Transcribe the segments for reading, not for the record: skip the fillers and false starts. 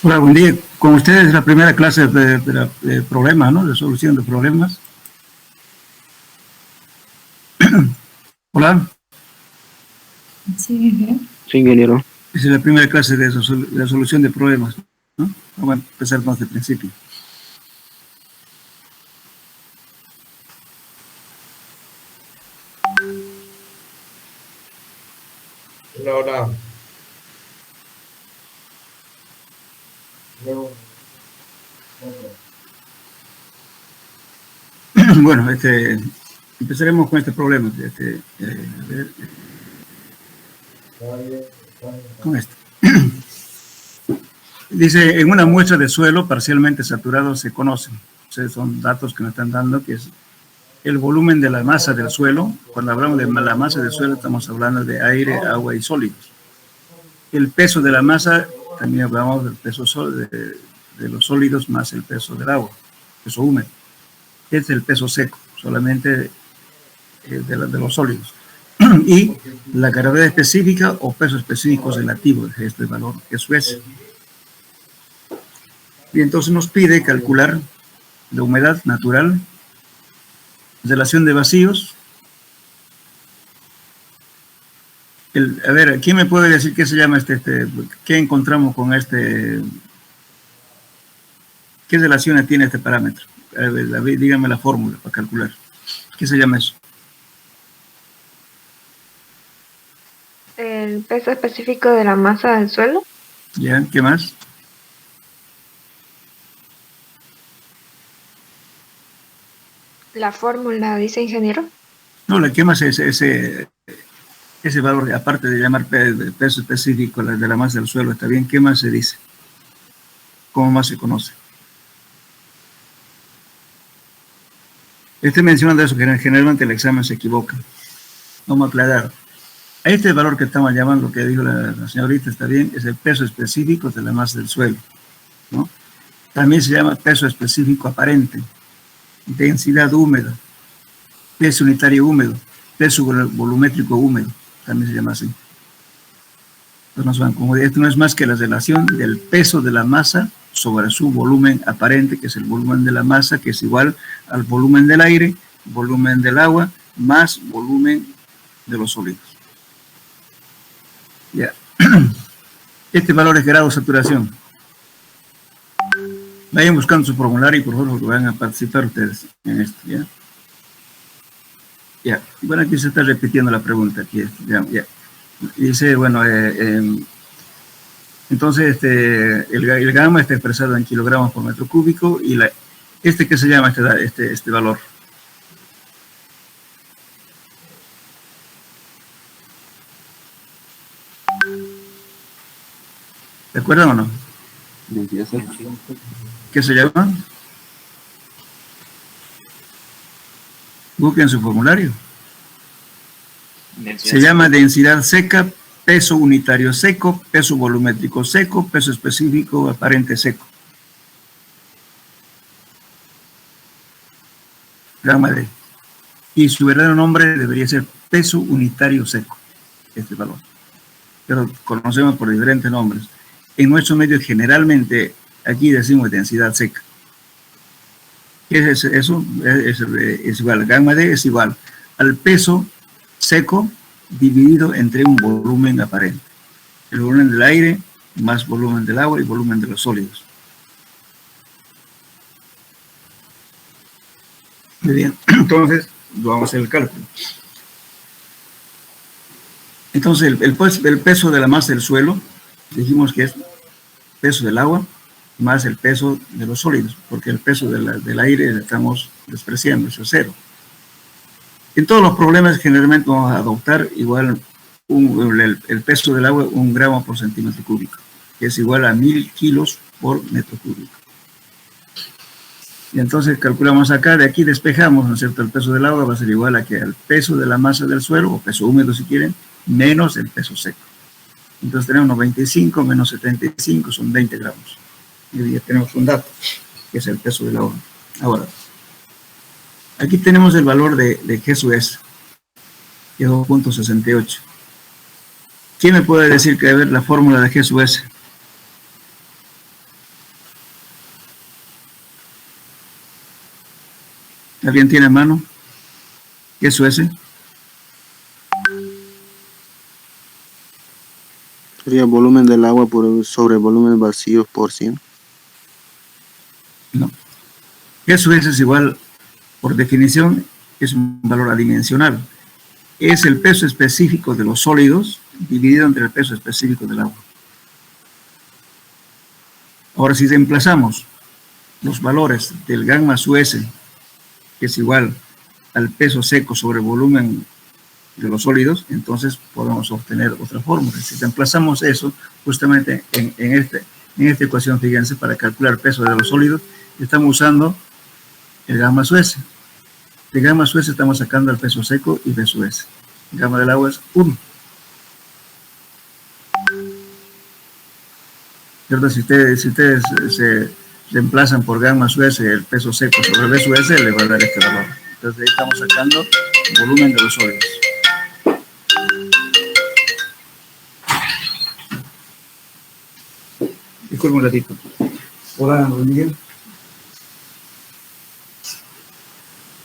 Hola, buen día. Con ustedes la primera clase de problemas, ¿no? De solución de problemas. Hola. Sí, ingeniero. Es la primera clase de solución de problemas, ¿no? Vamos a empezar desde el principio. Hola. Bueno, empezaremos con este problema. Con esto. Dice, en una muestra de suelo parcialmente saturado se conocen. Son datos que nos están dando, que es el volumen de la masa del suelo. Cuando hablamos de la masa del suelo, estamos hablando de aire, agua y sólidos. El peso de la masa, también hablamos del peso de los sólidos más el peso del agua, peso húmedo. Este es el peso seco, solamente de los sólidos. Y la gravedad específica o peso específico relativo de este valor, que es S. Y entonces nos pide calcular la humedad natural, relación de vacíos. A ver, ¿quién me puede decir qué se llama qué encontramos con qué relaciones tiene este parámetro? A ver, dígame la fórmula para calcular. ¿Qué se llama eso? El peso específico de la masa del suelo. ¿Ya? ¿Qué más? La fórmula, dice ingeniero. No, ¿qué más es ese valor, aparte de llamar peso específico de la masa del suelo? ¿Está bien? ¿Qué más se dice? ¿Cómo más se conoce? Estoy mencionando eso, que generalmente el examen se equivoca. Vamos a aclarar. A este valor que estamos llamando, que dijo la señorita, está bien, es el peso específico de la masa del suelo, ¿no? También se llama peso específico aparente, densidad húmeda, peso unitario húmedo, peso volumétrico húmedo, también se llama así. Entonces, como esto no es más que la relación del peso de la masa sobre su volumen aparente, que es el volumen de la masa, que es igual al volumen del aire, volumen del agua, más volumen de los sólidos. Ya. Este valor es grado de saturación. Vayan buscando su formulario y por favor van a participar ustedes en esto, ¿ya? Ya. Bueno, aquí se está repitiendo la pregunta. Aquí, ya. Dice, bueno, entonces el gamma está expresado en kilogramos por metro cúbico y ¿qué se llama este valor? ¿De acuerdo o no? ¿Qué se llama? Busquen su formulario. Se llama densidad seca, peso unitario seco, peso volumétrico seco, peso específico aparente seco. Gamma D. Y su verdadero nombre debería ser peso unitario seco, este valor. Pero conocemos por diferentes nombres. En nuestro medio generalmente aquí decimos densidad seca. ¿Qué es eso? Es igual, gamma D es igual al peso seco dividido entre un volumen aparente. El volumen del aire más volumen del agua y volumen de los sólidos. Muy bien, entonces vamos a hacer el cálculo. Entonces el peso de la masa del suelo, dijimos que es peso del agua más el peso de los sólidos, porque el peso del aire le estamos despreciando, eso es cero. En todos los problemas generalmente vamos a adoptar igual el peso del agua 1 gramo por centímetro cúbico, que es igual a 1000 kilos por metro cúbico. Y entonces calculamos acá, de aquí despejamos, ¿no es cierto? El peso del agua va a ser igual a que al peso de la masa del suelo, o peso húmedo si quieren, menos el peso seco. Entonces tenemos 95 menos 75, son 20 gramos. Y ya tenemos un dato, que es el peso del agua. Ahora, aquí tenemos el valor de G sub S, que es 2.68. ¿Quién me puede decir que debe ver la fórmula de G sub S? ¿Alguien tiene en mano? G sub S. Sería volumen del agua sobre volumen vacío por 100. No. G sub S es igual, por definición, es un valor adimensional. Es el peso específico de los sólidos dividido entre el peso específico del agua. Ahora, si reemplazamos los valores del gamma sub S, que es igual al peso seco sobre volumen de los sólidos, entonces podemos obtener otra fórmula. Si reemplazamos eso, justamente en esta ecuación, fíjense, para calcular el peso de los sólidos, estamos usando el gamma sub S. De gamma sub S estamos sacando el peso seco y B sub S. El gamma del agua es 1. ¿Cierto? Si ustedes se reemplazan por gamma sub S el peso seco sobre B sub S, le va a dar este valor. Entonces ahí estamos sacando el volumen de los sólidos. Disculpe un ratito. Hola, don Miguel.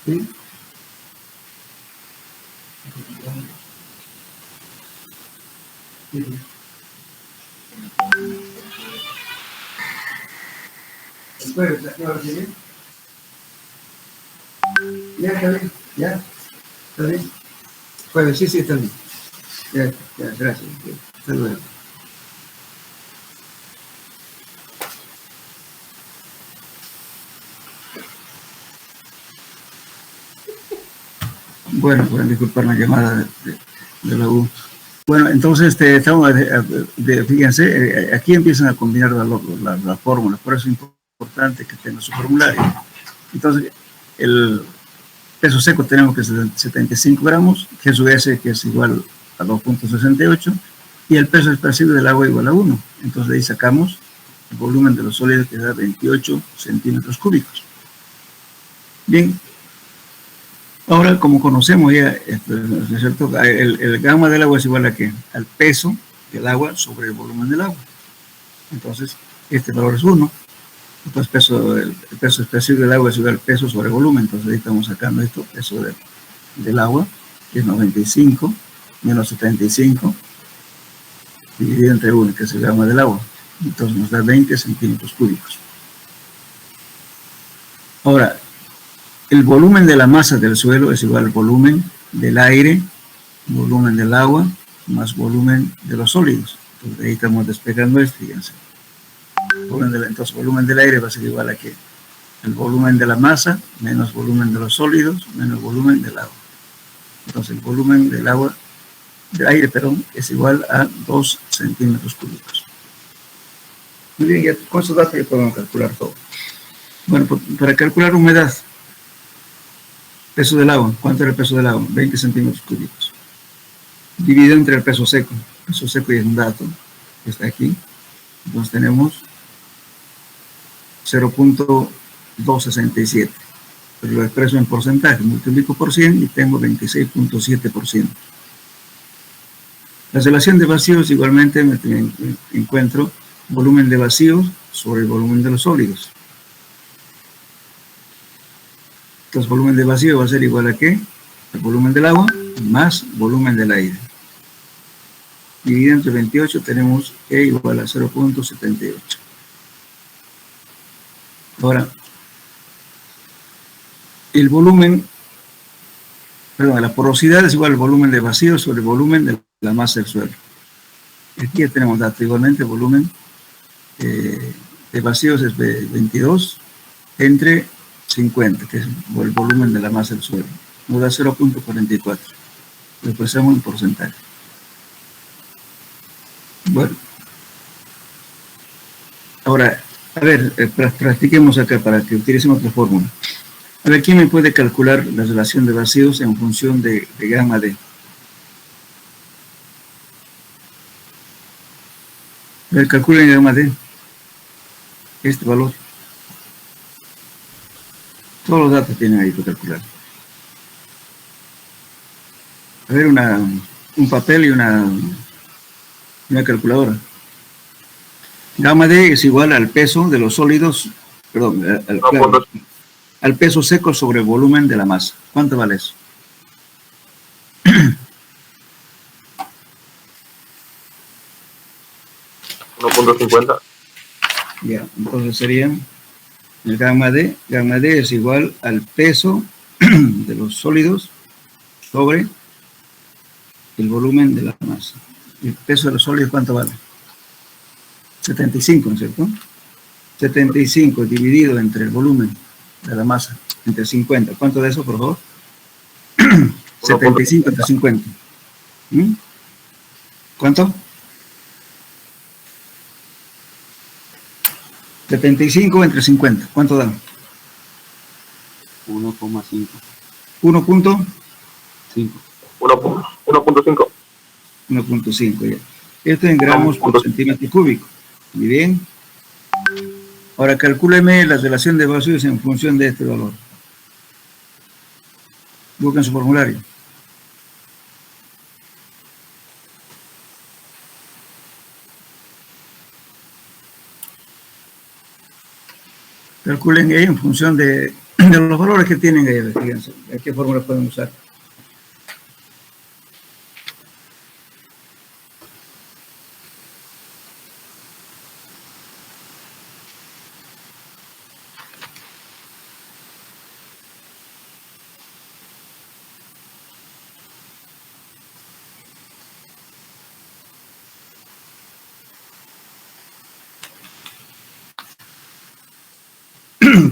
¿Sí? Después, ¿a qué hora sigue? Ya, está bien. Ya, está bien. Jueves, sí, está bien. Ya, gracias. Hasta luego. Bueno, pueden disculpar la llamada de la U. Bueno, entonces estamos, fíjense, aquí empiezan a combinar las fórmulas, por eso es importante que tenga su formulario. Entonces, el peso seco tenemos que es 75 gramos, G sub S que es igual a 2.68, y el peso expresivo del agua igual a 1. Entonces, de ahí sacamos el volumen de los sólidos que da 28 centímetros cúbicos. Bien. Ahora, como conocemos ya, ¿no es cierto? El gamma del agua es igual a ¿qué? Al peso del agua sobre el volumen del agua. Entonces, este valor es 1. Entonces, el peso expresivo del agua es igual al peso sobre el volumen. Entonces, ahí estamos sacando esto, peso del agua, que es 95 menos 75, dividido entre 1, que es el gamma del agua. Entonces, nos da 20 centímetros cúbicos. Ahora, el volumen de la masa del suelo es igual al volumen del aire, volumen del agua, más volumen de los sólidos. Entonces, ahí estamos despegando esto, fíjense. Entonces, volumen del aire va a ser igual a que el volumen de la masa, menos volumen de los sólidos, menos volumen del agua. Entonces, el volumen del aire, es igual a 2 centímetros cúbicos. Muy bien, ya con esos datos ya podemos calcular todo. Bueno, para calcular humedad, peso del agua, ¿cuánto era el peso del agua? 20 centímetros cúbicos. Dividido entre el peso seco. El peso seco ya es un dato que está aquí. Entonces tenemos 0.267. Pero lo expreso en porcentaje. Multiplico por 100 y tengo 26.7%. La relación de vacíos igualmente me encuentro volumen de vacíos sobre el volumen de los sólidos. Entonces, volumen de vacío va a ser igual a ¿qué? El volumen del agua más volumen del aire. Dividido entre 28 tenemos E igual a 0.78. Ahora, el volumen, la porosidad es igual al volumen de vacío sobre el volumen de la masa del suelo. Aquí ya tenemos datos igualmente, volumen de vacíos es 22 entre 50, que es el volumen de la masa del suelo. Nos da 0.44. Lo expresamos en porcentaje. Bueno. Ahora, A ver, practiquemos acá para que utilicemos otra fórmula. A ver, ¿quién me puede calcular la relación de vacíos en función de gamma D? A ver, calculen gamma D. Este valor. Todos los datos tienen ahí para calcular. A ver, un papel y una calculadora. Gamma D es igual al peso de los sólidos, perdón, al peso seco sobre el volumen de la masa. ¿Cuánto vale eso? 1.50. Ya, entonces sería el gamma D es igual al peso de los sólidos sobre el volumen de la masa. ¿El peso de los sólidos cuánto vale? 75, ¿no es cierto? 75 dividido entre el volumen de la masa, entre 50. ¿Cuánto de eso, por favor? 75 entre 50. ¿Mm? ¿Cuánto? 75 entre 50. ¿Cuánto da? 1,5. 1.5. 1.5. 1.5 ya. Esto en gramos por centímetro cúbico. Muy bien. Ahora calcúleme la relación de vacíos en función de este valor. Busquen su formulario. Calculen ahí en función de los valores que tienen ahí. Fíjense, ¿qué fórmula pueden usar?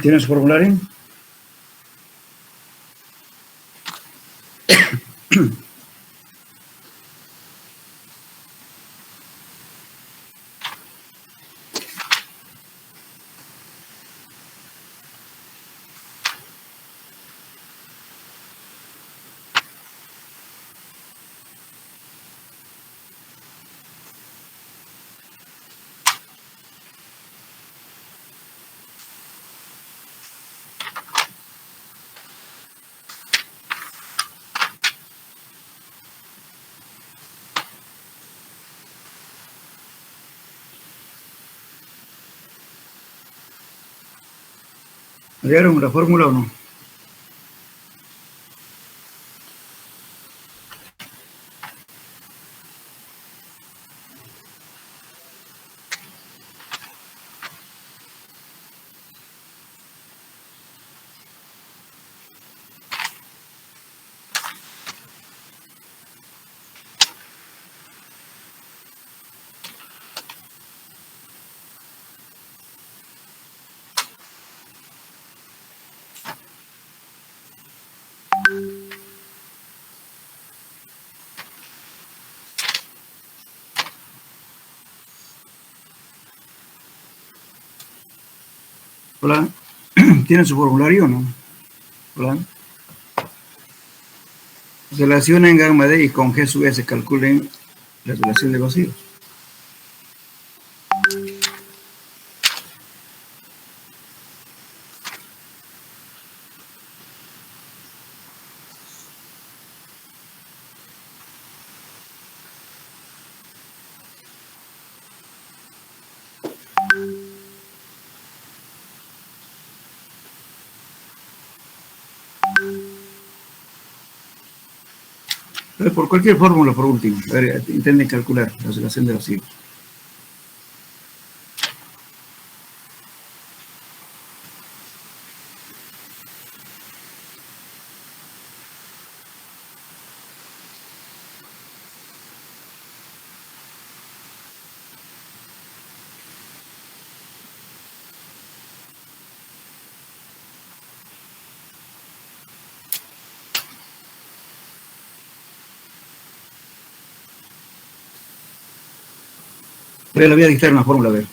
¿Tienen su formulario? ¿Leyeron la fórmula o no? Hola. ¿Tienen su formulario o no? Hola. Relacionen gamma D y con G sub S calculen la relación de vacíos. Por cualquier fórmula, por último. A ver, intenten calcular la relación de vacíos. Le voy a dictar una fórmula, a ver.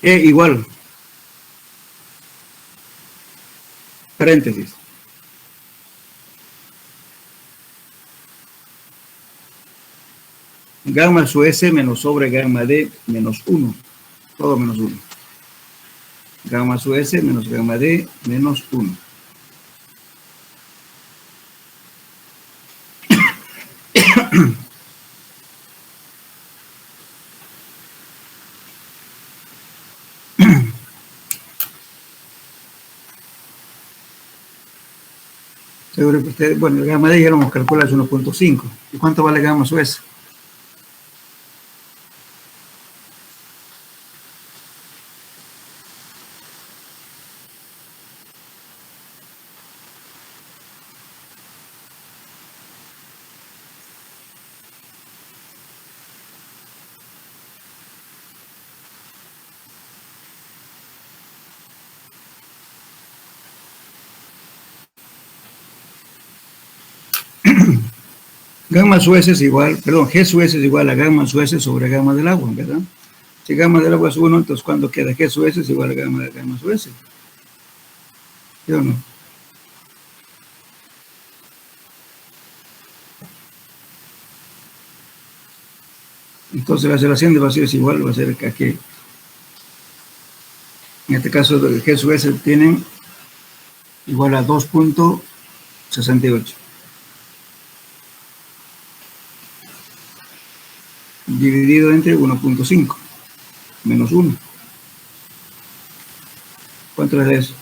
E igual, paréntesis. Gamma su S menos sobre gamma D menos 1. Todo menos 1. Gamma su S menos gamma D menos 1. Seguro que usted, bueno, el gamma D ya lo hemos calculado, es 1.5. ¿Y cuánto vale gamma su S? Gamma su S es igual, perdón, G su S es igual a gamma su S sobre gamma del agua, ¿verdad? Si gamma del agua es 1, entonces cuando queda G su S es igual a gamma su S. ¿Sí o no? Entonces la aceleración de vacío es igual, va a ser que aquí, en este caso G su S tienen igual a 2.68. Dividido entre 1.5 menos 1. ¿Cuánto es eso?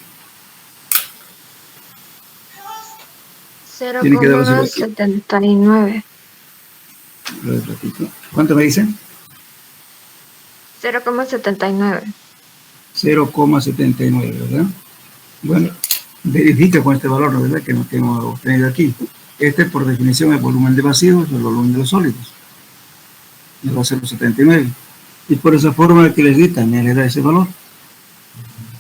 Tiene que darlo igual. 0,79. ¿Cuánto me dicen? 0,79. 0,79, ¿verdad? Bueno, verifica con este valor, ¿verdad? Que hemos obtenido aquí. Este, por definición, es volumen de vacíos, el volumen de los sólidos. Me va a ser 0,79. Y por esa forma que les di, también le da ese valor.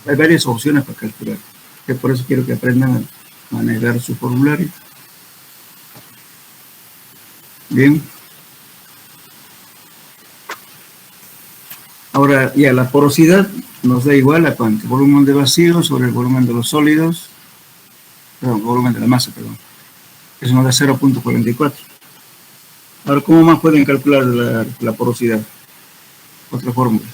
Hay varias opciones para calcular. Que por eso quiero que aprendan a manejar su formulario. Bien. Ahora, ya la porosidad nos da igual a cuánto. Volumen de vacíos sobre el volumen de los sólidos. Perdón, volumen de la masa, perdón. Eso nos da 0.44. Ahora, ¿cómo más pueden calcular la porosidad? Otra fórmula.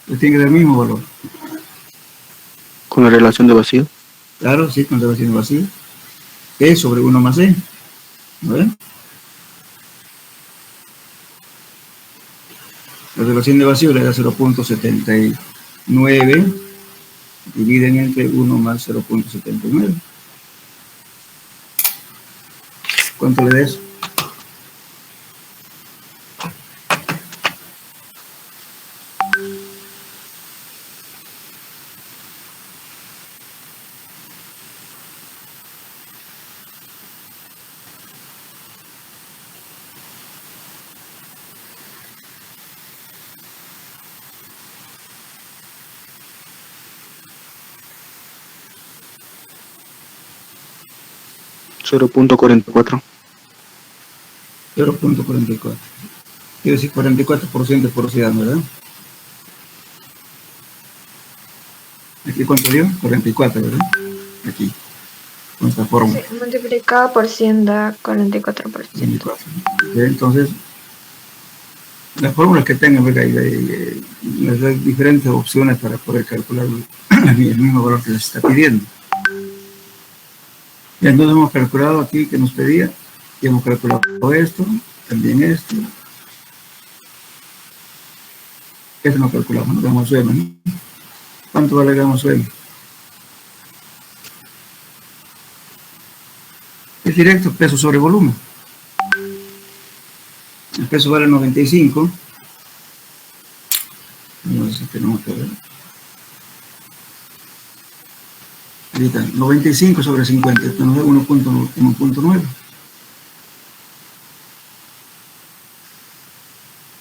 Pues tiene que dar el mismo valor. Con la relación de vacío. Claro, sí, con relación de vacío. E sobre 1 más E. ¿No ven? La relación de vacío le da 0.79. Dividen entre 1 más 0.79. ¿Cuánto le da eso? $0.44. 0.44. Quiere decir 44% de porosidad, ¿verdad? ¿Aquí cuánto dio? 44, ¿verdad? Aquí, con esta fórmula. Sí, multiplicado por 100 da 44%. 24. Entonces, las fórmulas que tengan, ¿verdad? Les da diferentes opciones para poder calcular el mismo valor que les está pidiendo. Ya entonces hemos calculado aquí que nos pedía, y hemos calculado esto, también esto. Esto no calculamos, no gamma su M, ¿no? ¿Cuánto vale gamma su M? Es directo, peso sobre volumen. El peso vale 95. No sé si tenemos que ver. Ahorita, 95 sobre 50, esto nos da 1.9.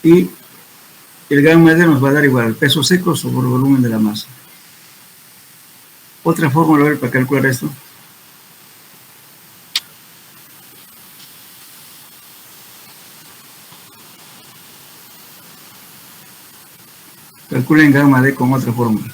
Y el gamma D nos va a dar igual el peso seco sobre el volumen de la masa. Otra fórmula, a ver, para calcular esto. Calculen gamma D con otra fórmula.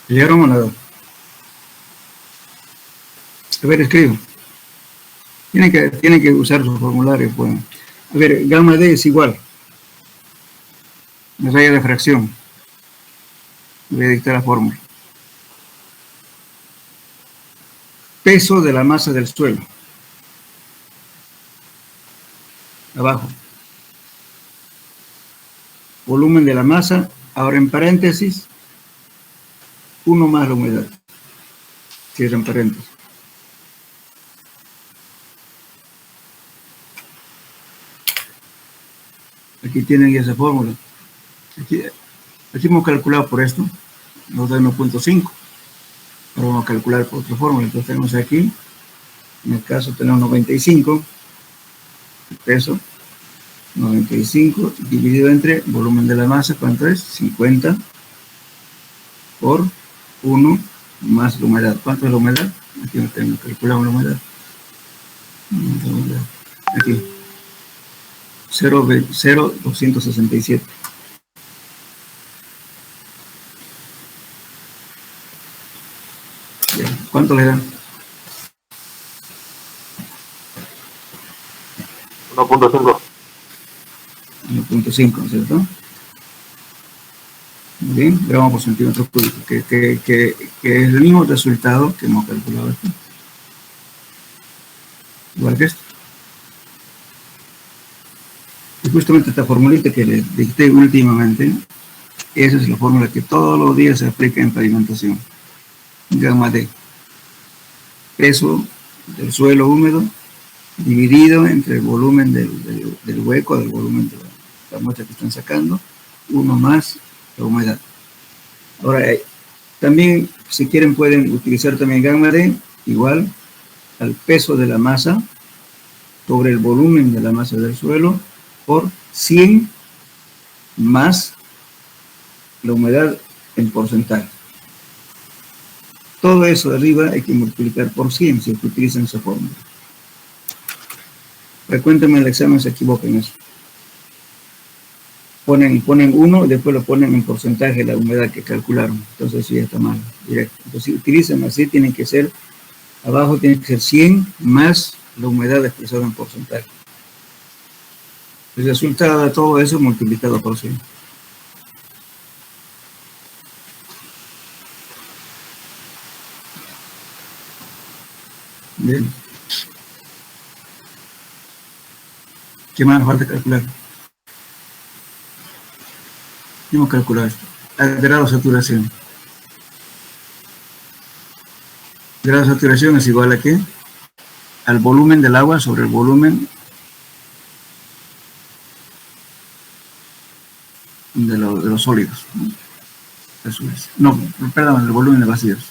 ¿Llegaron o no? A ver, escribo. Tienen que usar su formulario. Pues. A ver, gamma D es igual. La raya de fracción. Voy a dictar la fórmula. Peso de la masa del suelo. Abajo. Volumen de la masa. Ahora en paréntesis. 1 más la humedad. Cierran paréntesis. Aquí tienen esa fórmula. Aquí hemos calculado por esto. Nos da 1.5. Ahora vamos a calcular por otra fórmula. Entonces tenemos aquí. En el caso tenemos 95. El peso. 95 dividido entre volumen de la masa. ¿Cuánto es? 50 por 1 más la humedad. ¿Cuánto es la humedad? Aquí no tengo calculado la humedad. Aquí. 0,267. ¿Cuánto le dan? 1.5. 1.5, ¿cierto? Muy bien, gramos por centímetro cúbico, que es el mismo resultado que hemos calculado aquí. Igual que esto. Y justamente esta formulita que les dicté últimamente, esa es la fórmula que todos los días se aplica en pavimentación. Gamma D. Peso del suelo húmedo dividido entre el volumen del hueco, del volumen de la muestra que están sacando, 1 más la humedad. Ahora, también, si quieren, pueden utilizar también gamma D igual al peso de la masa sobre el volumen de la masa del suelo por 100 más la humedad en porcentaje. Todo eso de arriba hay que multiplicar por 100 si utilizan esa fórmula. Frecuentemente en el examen se equivocan en eso. Ponen 1 y después lo ponen en porcentaje la humedad que calcularon. Entonces sí está mal, directo. Entonces si utilizan así, tienen que ser, abajo tiene que ser 100 más la humedad expresada en porcentaje. El resultado de todo eso multiplicado por 100. Bien. ¿Qué más nos falta calcular? Vamos a calcular esto. Al grado de saturación. El grado de saturación es igual a ¿qué? Al volumen del agua sobre el volumen de los sólidos. Eso es. No, perdón, el volumen de vacíos.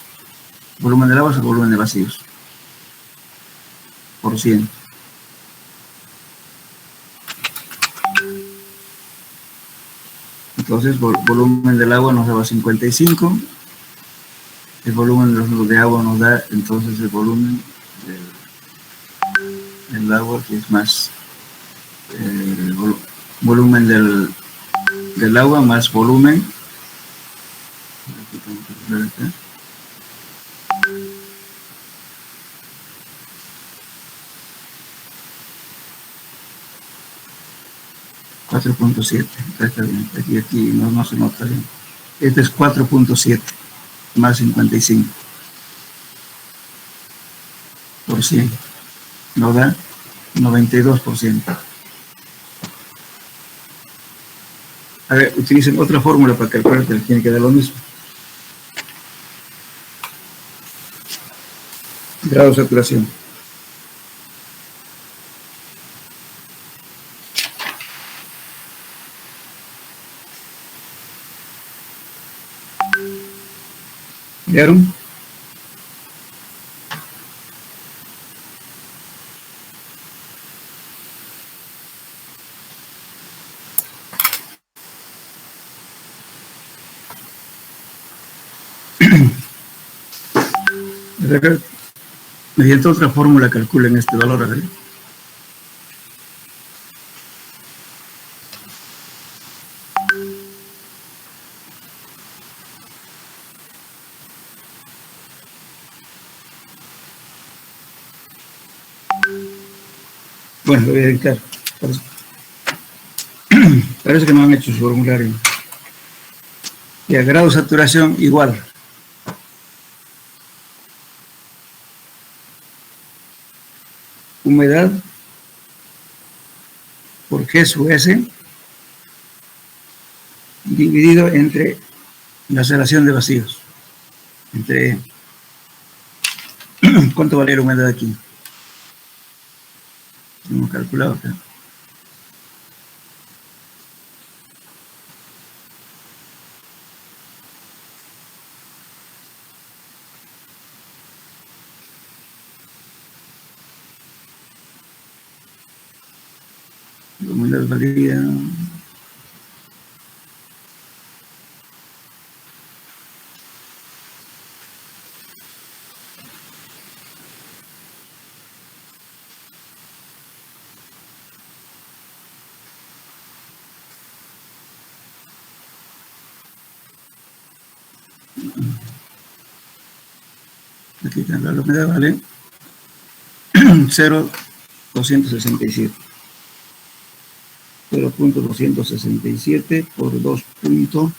El volumen del agua sobre el volumen de vacíos. Por 100. Entonces, volumen del agua nos daba 55. El volumen de agua nos da, entonces, el volumen del agua, que es más volumen del agua más volumen. Aquí, 4.7, está bien, aquí no se nota bien. Este es 4.7 más 55 por 100, nos da 92%. A ver, utilicen otra fórmula para calcular que les tiene que dar lo mismo. Grado de saturación. ¿Vieron? ver, mediante otra fórmula calculen este valor, a ver. Bueno, lo voy a editar. Parece que no han hecho su formulario. Y a grado de saturación igual. Humedad por G sub S dividido entre la relación de vacíos. Entre ¿cuánto vale la humedad aquí? Hemos calculado acá. La humedad valía... Aquí está la humedad, vale 0.267. 0.267 por 2 puntos,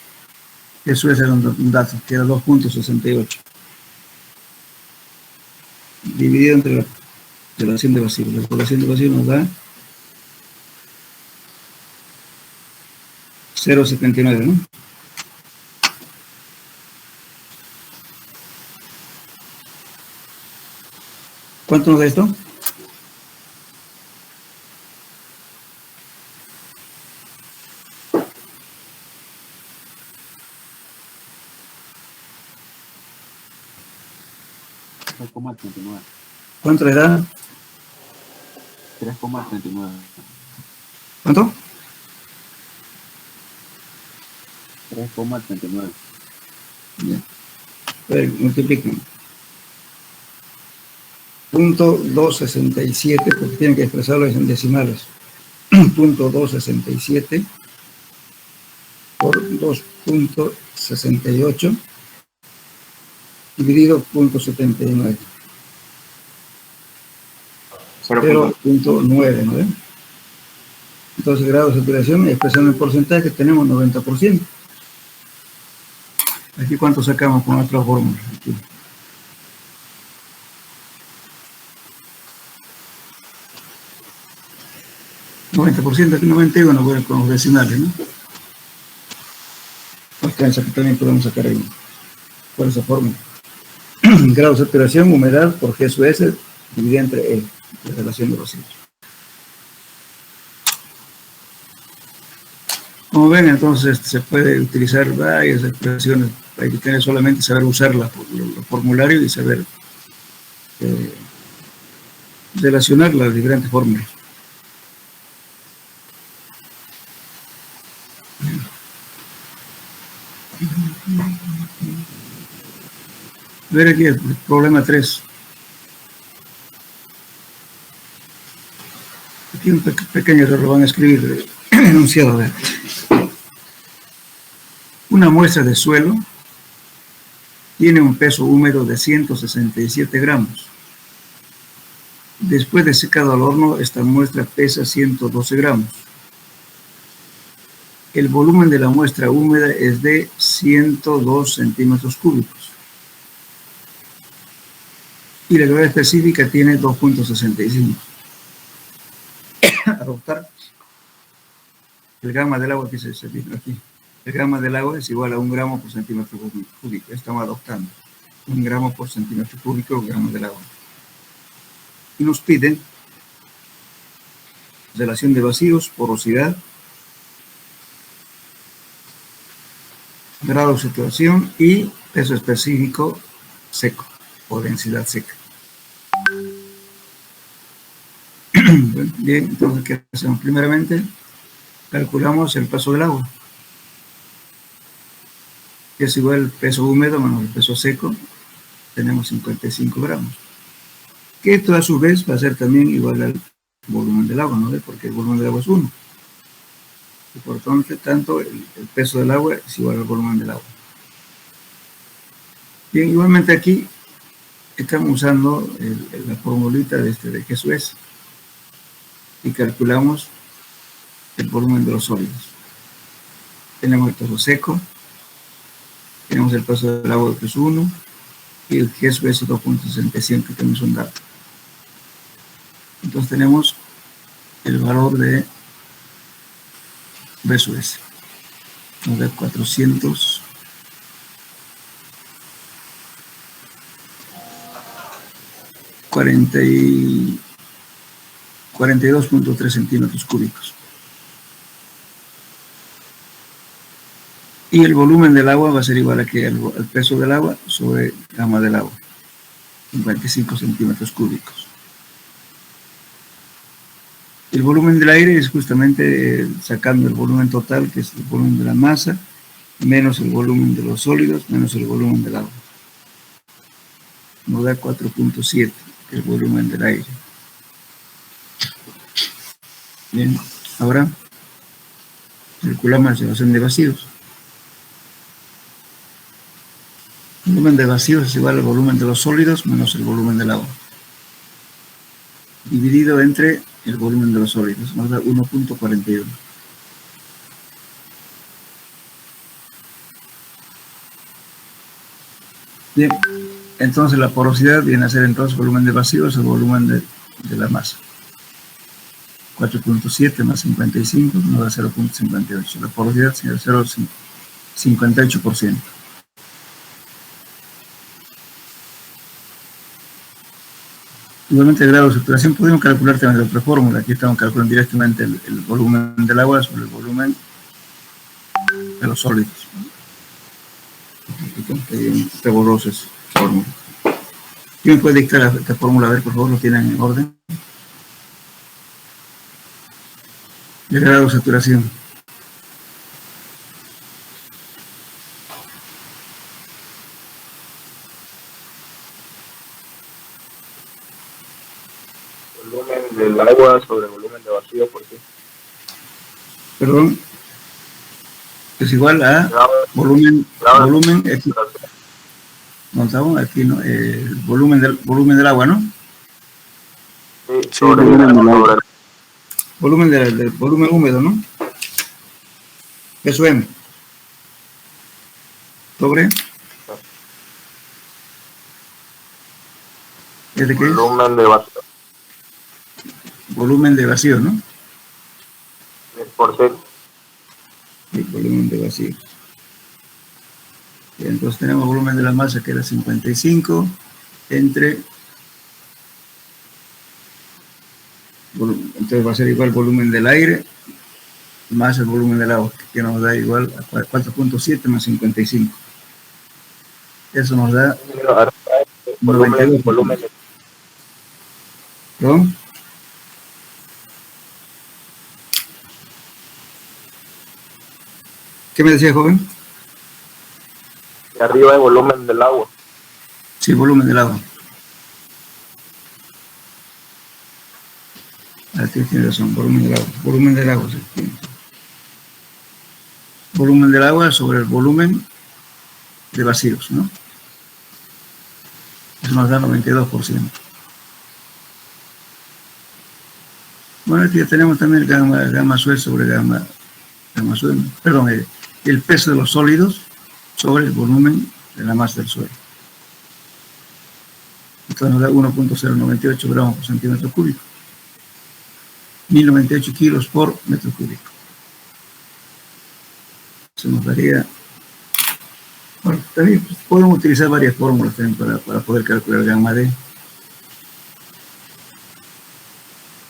eso es un dato, que era 2.68. Dividido entre la relación de vacío. La relación de vacío nos da 0.79, ¿no? ¿Cuánto nos da esto? ¿Cuánto le da? 3,39. ¿Cuánto? 3,39. Ya. A ver, multipliquen. Punto 267, porque tienen que expresarlo en decimales. Punto 267 por 2.68 dividido punto 79. 0.9, ¿no? Entonces, grado de saturación, expresando en porcentaje, tenemos 90%. Aquí, ¿cuánto sacamos con otra fórmula? Aquí. ¿90%? Aquí 91, bueno, con los decimales, ¿no? Alcanza que también podemos sacar ahí por esa fórmula. Grado de saturación, humedad por G sub S, dividida entre E, la relación de vacíos. Como ven, entonces se puede utilizar varias expresiones. Hay que tener solamente saber usarlas por los formularios y saber relacionar las diferentes fórmulas. Ver aquí el problema 3. Aquí un pequeño error, lo van a escribir enunciado. A ver. Una muestra de suelo tiene un peso húmedo de 167 gramos. Después de secado al horno, esta muestra pesa 112 gramos. El volumen de la muestra húmeda es de 102 centímetros cúbicos. Y la gravedad específica tiene 2.65. Adoptar el gamma del agua que se dice aquí. El gamma del agua es igual a 1 gramo por centímetro cúbico. Estamos adoptando 1 gramo por centímetro cúbico, gramo del agua. Y nos piden relación de vacíos, porosidad, grado de saturación y peso específico seco o densidad seca. Bien, entonces, ¿qué hacemos? Primeramente, calculamos el peso del agua, que es igual al peso húmedo menos el peso seco, tenemos 55 gramos. Que esto a su vez va a ser también igual al volumen del agua, ¿no? Porque el volumen del agua es 1. Y por tanto, el peso del agua es igual al volumen del agua. Bien, igualmente aquí estamos usando la formulita de G sub S y calculamos el volumen de los sólidos. Tenemos el peso seco, tenemos el peso del agua que es 1 y el G sub S 2.65, que tenemos un dato. Entonces tenemos el valor de B sub S, nos da 42.3 centímetros cúbicos. Y el volumen del agua va a ser igual a que el peso del agua sobre gamma del agua, 55 centímetros cúbicos. El volumen del aire es justamente sacando el volumen total, que es el volumen de la masa, menos el volumen de los sólidos, menos el volumen del agua. Nos da 4.7, el volumen del aire. Bien, ahora calculamos la situación de vacíos. El volumen de vacíos es igual al volumen de los sólidos menos el volumen del agua, dividido entre el volumen de los sólidos, nos da 1.41. Bien, entonces la porosidad viene a ser entonces volumen de vacíos el volumen de la masa. 4.7 más 55 nos da 0.58. La porosidad sería 0.58%. Igualmente el grado de saturación podemos calcular también la otra fórmula. Aquí estamos calculando directamente el volumen del agua sobre el volumen de los sólidos. Está borrosa esa fórmula. ¿Quién me puede dictar esta fórmula? A ver, por favor, lo tienen en orden. El grado de saturación. Volumen del agua sobre volumen de vacío, ¿por qué? Perdón. Es igual a volumen aquí, montamos aquí, ¿no? El volumen del agua, ¿no? Sí, Sí, volumen del agua. Volumen del volumen húmedo, ¿no? Eso M. Sobre. ¿Es de qué es? Volumen de vacío. Volumen de vacío, ¿no? Por C. El volumen de vacío. Y entonces tenemos volumen de la masa que era 55 entre... Entonces va a ser igual volumen del aire más el volumen del agua, que nos da igual a 4.7 más 55. Eso nos da Volumen. ¿Perdón? ¿Qué me decía, joven? Y arriba el volumen del agua. Sí, volumen del agua. Aquí tiene razón, volumen del agua. Volumen del agua, sí. Volumen del agua sobre el volumen de vacíos, ¿no? Eso nos da 92%. Bueno, aquí ya tenemos también el gamma suel sobre gamma suel, perdón, el peso de los sólidos sobre el volumen de la masa del suelo. Entonces nos da 1.098 gramos por centímetro cúbico. 1098 kilos por metro cúbico. Eso nos daría... Bueno, también podemos utilizar varias fórmulas también para poder calcular gamma D.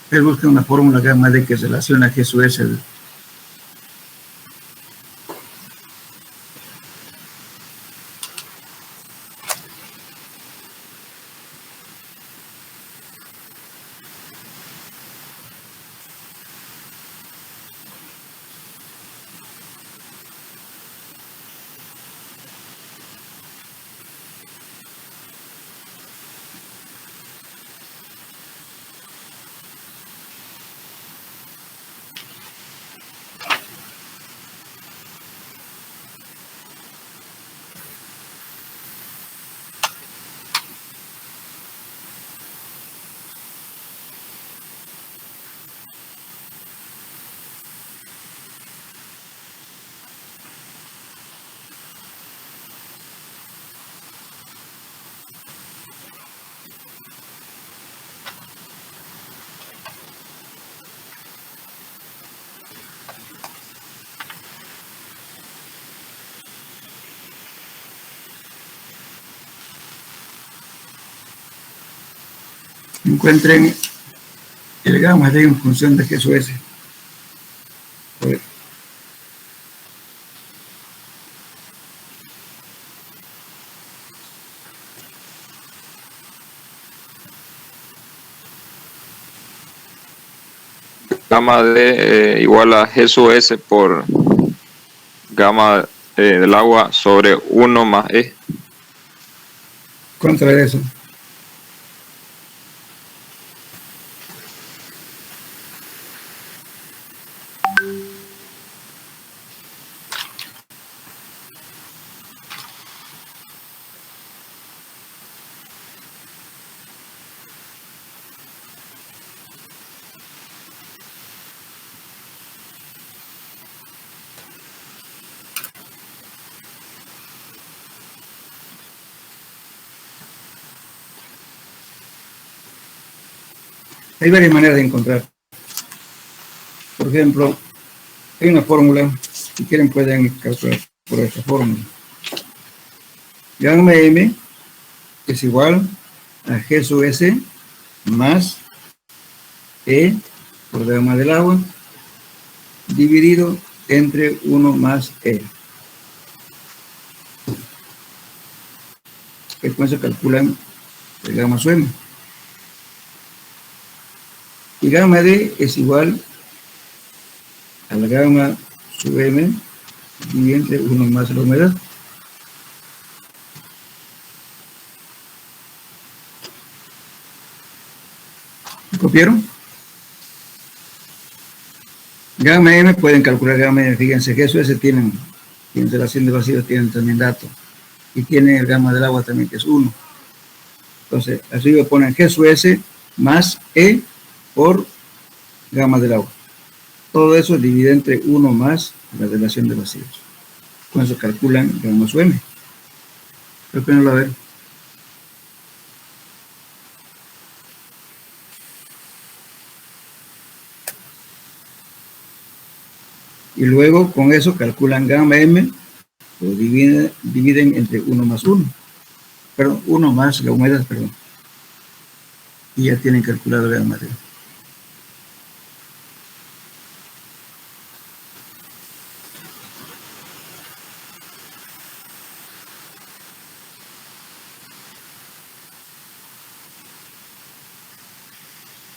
Él busca una fórmula gamma D que relaciona G sub S Encuentren el gamma D en función de Jesús S. Gamma D igual a Jesús S por gamma del agua sobre 1 más E. Contra eso. Hay varias maneras de encontrar. Por ejemplo, hay una fórmula, si quieren pueden calcular por esta fórmula. Gamma M es igual a G sub S más E por gamma del agua dividido entre 1 más E. Que con eso calculan el gamma sub M. Y gamma D es igual a la gamma sub M y entre 1 más la humedad. ¿Me copiaron? Gamma M pueden calcular gamma M, fíjense que eso ese tienen relación de vacío, tienen también datos. Y tienen el gamma del agua también que es 1. Entonces, arriba ponen G sub S más E por gamma del agua. Todo eso divide entre 1 más la relación de vacíos. Con eso calculan gamma sub M. Creo que no lo ven. Y luego con eso calculan gamma M, lo dividen entre 1 más 1. Perdón, 1 más la humedad, perdón. Y ya tienen calculado gamma D.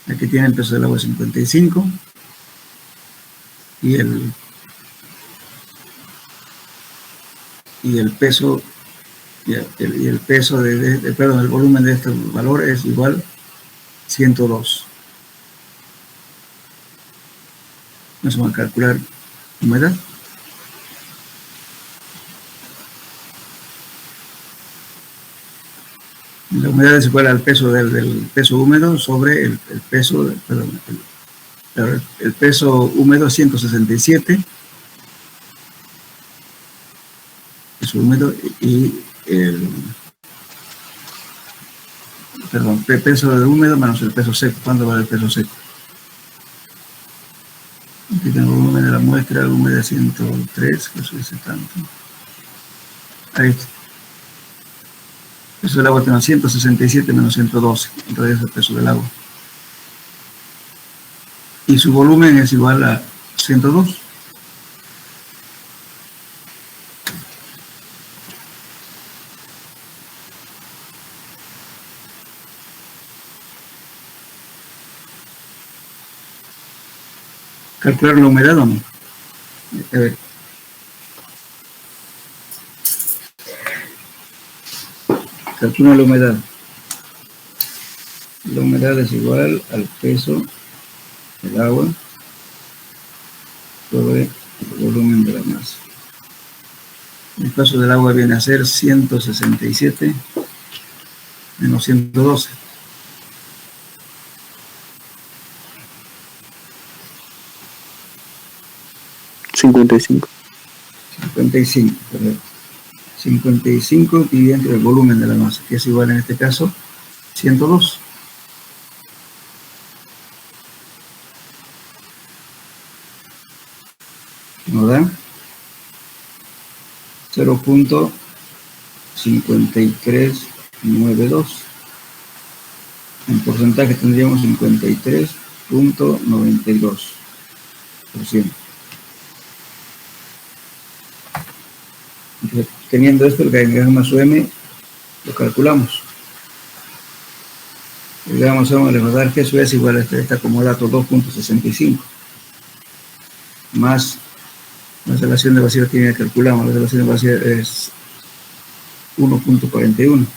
Aquí tienen el peso del agua 55 y el peso el peso perdón, el volumen de este valor es igual 102. Nos vamos a calcular humedad. La humedad es igual al peso del peso húmedo sobre el peso, perdón, el peso húmedo 167, peso húmedo y el peso de húmedo menos el peso seco. ¿Cuánto vale el peso seco? Aquí tengo el volumen de la muestra, el volumen de 103, que eso dice tanto. Ahí está. El peso del agua tiene 167 menos 112, entonces es el peso del agua. Y su volumen es igual a 102. ¿Calcular la humedad o no? A ver. Calcula la humedad. La humedad es igual al peso del agua sobre el volumen de la masa. El peso del agua viene a ser 167 menos 112. 55. 55, correcto. 55 dividido entre el volumen de la masa, que es igual en este caso 102. Nos da 0.5392. En porcentaje tendríamos 53.92%. Entonces, teniendo esto, el gamma su m lo calculamos. El gamma su m le va a dar que eso es igual a este acomodato 2.65 más la relación de vacío que calculamos. La relación de vacío es 1.41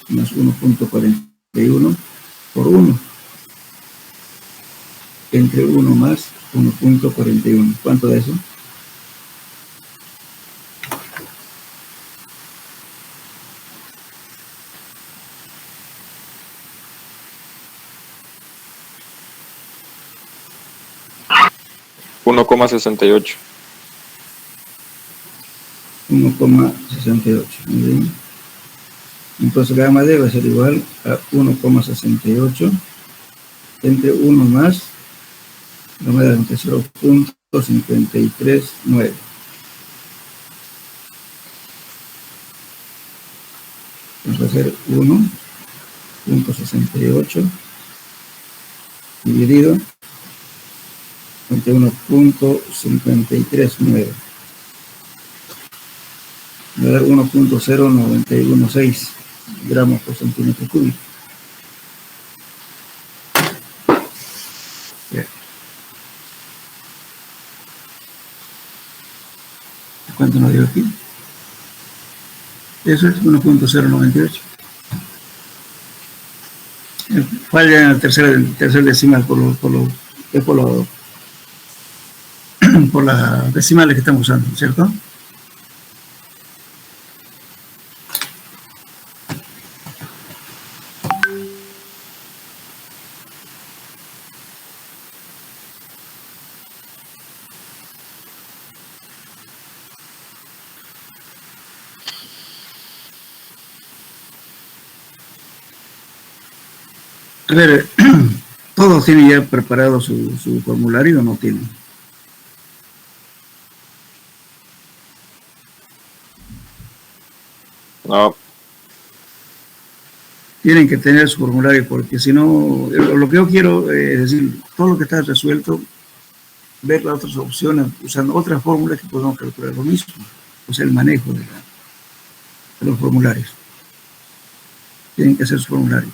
más 1.41 por 1 entre 1 más 1.41. ¿Cuánto de eso? $1.68. 1.68. Muy bien. Entonces gamma D va a ser igual a 1.68 entre 1 más, no me da entre 0.539. Vamos a hacer 1.68 dividido entre 1.539. Me va a dar 1.0916 gramos por centímetro cúbico. Bien. ¿Cuánto nos dio aquí? Eso es 1.098. Falla en el tercer decimal por las decimales que estamos usando, ¿cierto? A ver, ¿todos tienen ya preparado su formulario o no tienen? No, Tienen que tener su formulario porque si no, lo que yo quiero es decir, todo lo que está resuelto, ver las otras opciones, usando otras fórmulas que podemos calcular lo mismo, o sea, el manejo de los formularios. Tienen que hacer su formulario.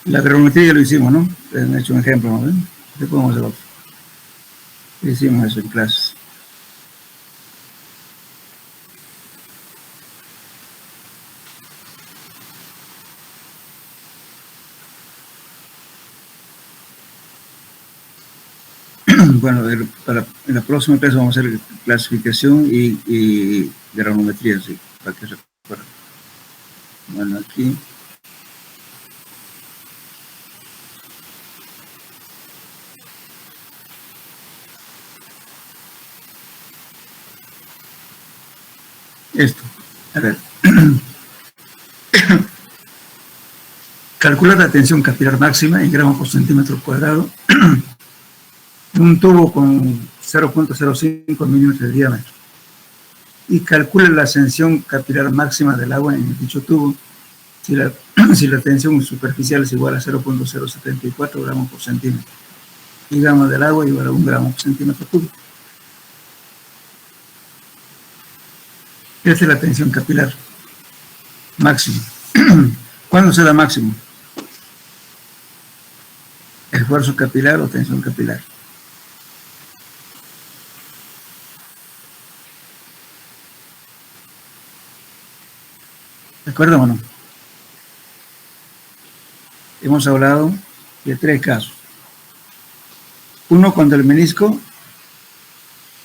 La gragometría ya lo hicimos, ¿no? Les han hecho un ejemplo, ¿no? Después podemos hacer otro. Hicimos eso en clases. Bueno, para la próxima clase vamos a hacer clasificación y gragometría, sí, para que se recuerden. Bueno, aquí. Esto, a ver. Calcular la tensión capilar máxima en gramos por centímetro cuadrado en un tubo con 0.05 milímetros de diámetro. Y calcula la ascensión capilar máxima del agua en dicho tubo si la tensión superficial es igual a 0.074 gramos por centímetro. Y gramos del agua igual a 1 gramo por centímetro cúbico. Esta es la tensión capilar máxima. ¿Cuándo se da máximo? Esfuerzo capilar o tensión capilar. ¿De acuerdo o no? Hemos hablado de 3 casos. Uno, cuando el menisco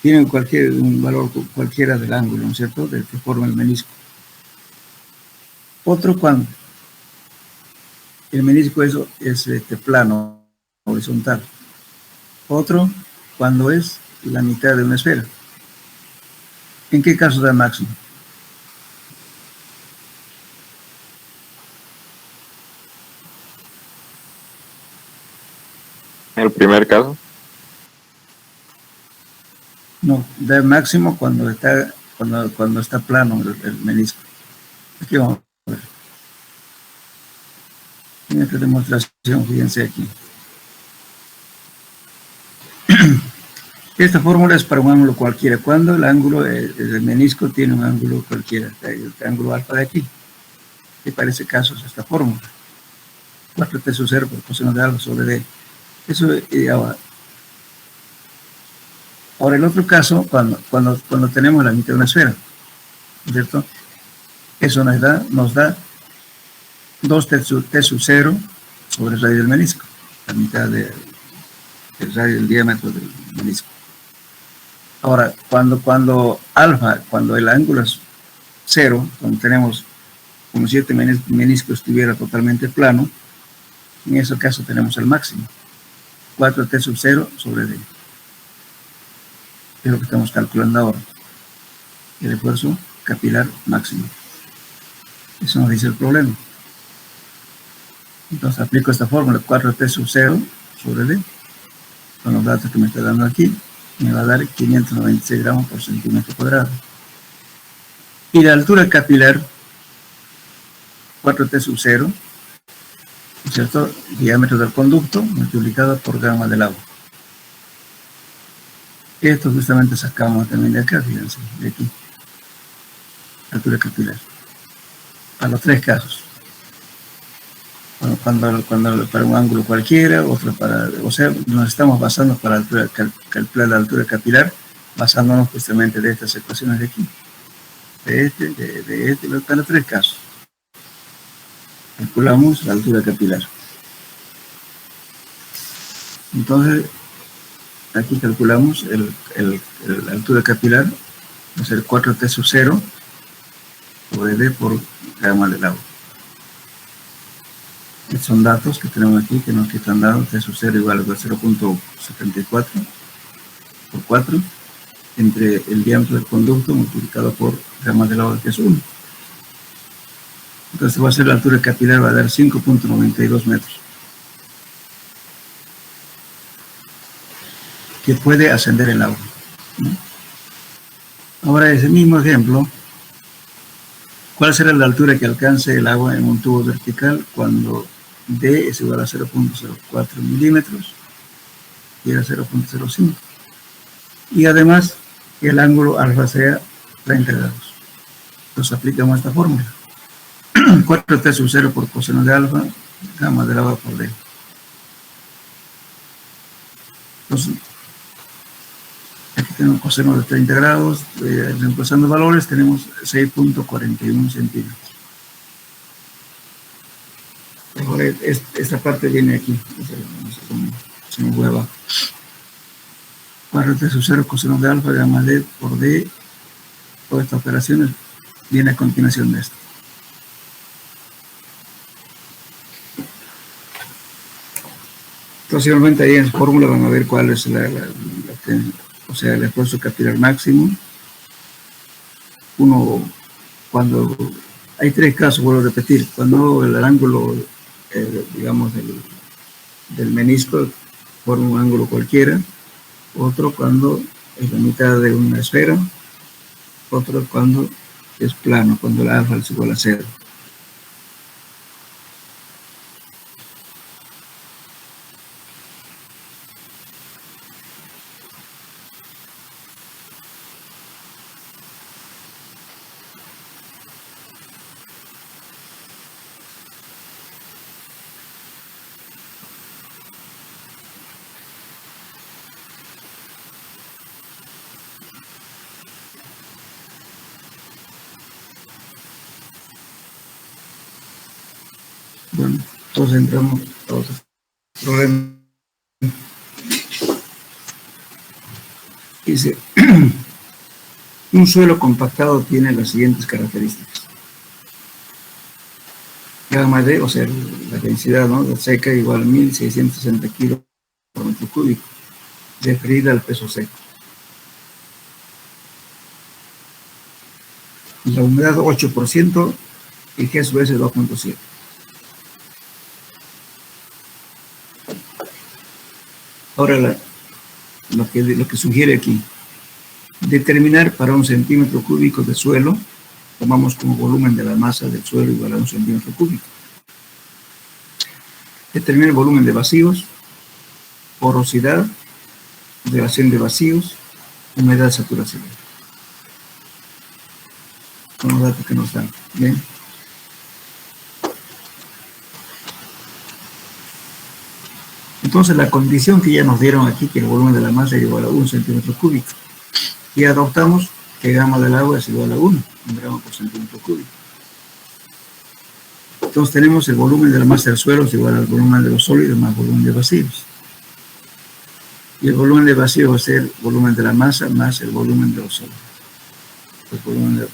tiene un valor cualquiera del ángulo, ¿no es cierto?, del que forma el menisco. Otro, cuando el menisco es plano, horizontal. Otro, cuando es la mitad de una esfera. ¿En qué caso da máximo? primer caso. No, da máximo cuando está plano el menisco. Aquí vamos a ver. En esta demostración, fíjense aquí. Esta fórmula es para un ángulo cualquiera. Cuando el ángulo, el menisco tiene un ángulo cualquiera, el ángulo alfa de aquí. Y para ese caso es esta fórmula. 4t sub 0 por coseno de alfa sobre d. Eso ahora el otro caso, cuando tenemos la mitad de una esfera, ¿cierto? Eso nos da 2t sub 0 sobre el radio del menisco, la mitad del radio del diámetro del menisco. Ahora, cuando el ángulo es 0, cuando tenemos como si este menisco estuviera totalmente plano, en ese caso tenemos el máximo, 4t sub 0 sobre d. Es lo que estamos calculando ahora. El esfuerzo capilar máximo. Eso nos dice el problema. Entonces aplico esta fórmula, 4t sub 0 sobre d. Con los datos que me está dando aquí, me va a dar 596 gramos por centímetro cuadrado. Y la altura capilar, 4t sub 0, ¿cierto? Diámetro del conducto multiplicado por gama del agua. Esto justamente sacamos también de acá, fíjense, de aquí. Altura capilar. Para los tres casos. Cuando para un ángulo cualquiera, otro para, o sea, nos estamos basando para calcular la altura capilar, basándonos justamente de estas ecuaciones de aquí. De para los tres casos. Calculamos la altura capilar. Entonces, aquí calculamos la altura capilar, va a ser 4t sub 0 sobre d por gama del agua. Estos son datos que tenemos aquí, que nos están dados, t sub 0 igual a 0.74 por 4, entre el diámetro del conducto multiplicado por gama del agua, que es 1. Entonces va a ser la altura capilar, va a dar 5.92 metros. Que puede ascender el agua, ¿no? Ahora, ese mismo ejemplo, ¿cuál será la altura que alcance el agua en un tubo vertical cuando D es igual a 0.04 milímetros y a 0.05? Y además, el ángulo alfa sea 30 grados. Entonces aplicamos esta fórmula. 4t sub 0 por coseno de alfa, gama del agua por D. Entonces, aquí tenemos coseno de 30 grados, reemplazando valores, tenemos 6.41 centímetros. Ahora, esta parte viene aquí, no sé cómo se me fue abajo. 4t sub 0 coseno de alfa, gama D por D, toda esta operación viene a continuación de esto. Entonces, igualmente ahí en la fórmula van a ver cuál es o sea, el esfuerzo capilar máximo. Cuando hay tres casos, vuelvo a repetir, cuando el ángulo, digamos, del menisco forma un ángulo cualquiera, otro cuando es la mitad de una esfera, otro cuando es plano, cuando el alfa es igual a 0. Bueno, entonces entramos a otro problema. Dice, un suelo compactado tiene las siguientes características. Gama D, o sea, la densidad, ¿no?, de seca igual a 1.660 kilos por metro cúbico, referida al peso seco. La humedad 8% y G a su vez 2.7. Ahora, lo que sugiere aquí, determinar para 1 centímetro cúbico de suelo, tomamos como volumen de la masa del suelo igual a 1 centímetro cúbico. Determinar el volumen de vacíos, porosidad, relación de vacíos, humedad, saturación. Son los datos que nos dan. Bien. Entonces, la condición que ya nos dieron aquí, que el volumen de la masa es igual a 1 centímetro cúbico, y adoptamos que gamma del agua es igual a 1 gramo por centímetro cúbico. Entonces, tenemos el volumen de la masa del suelo es igual al volumen de los sólidos más volumen de vacíos. Y el volumen de vacío va a ser el volumen de la masa más el volumen de los sólidos. El volumen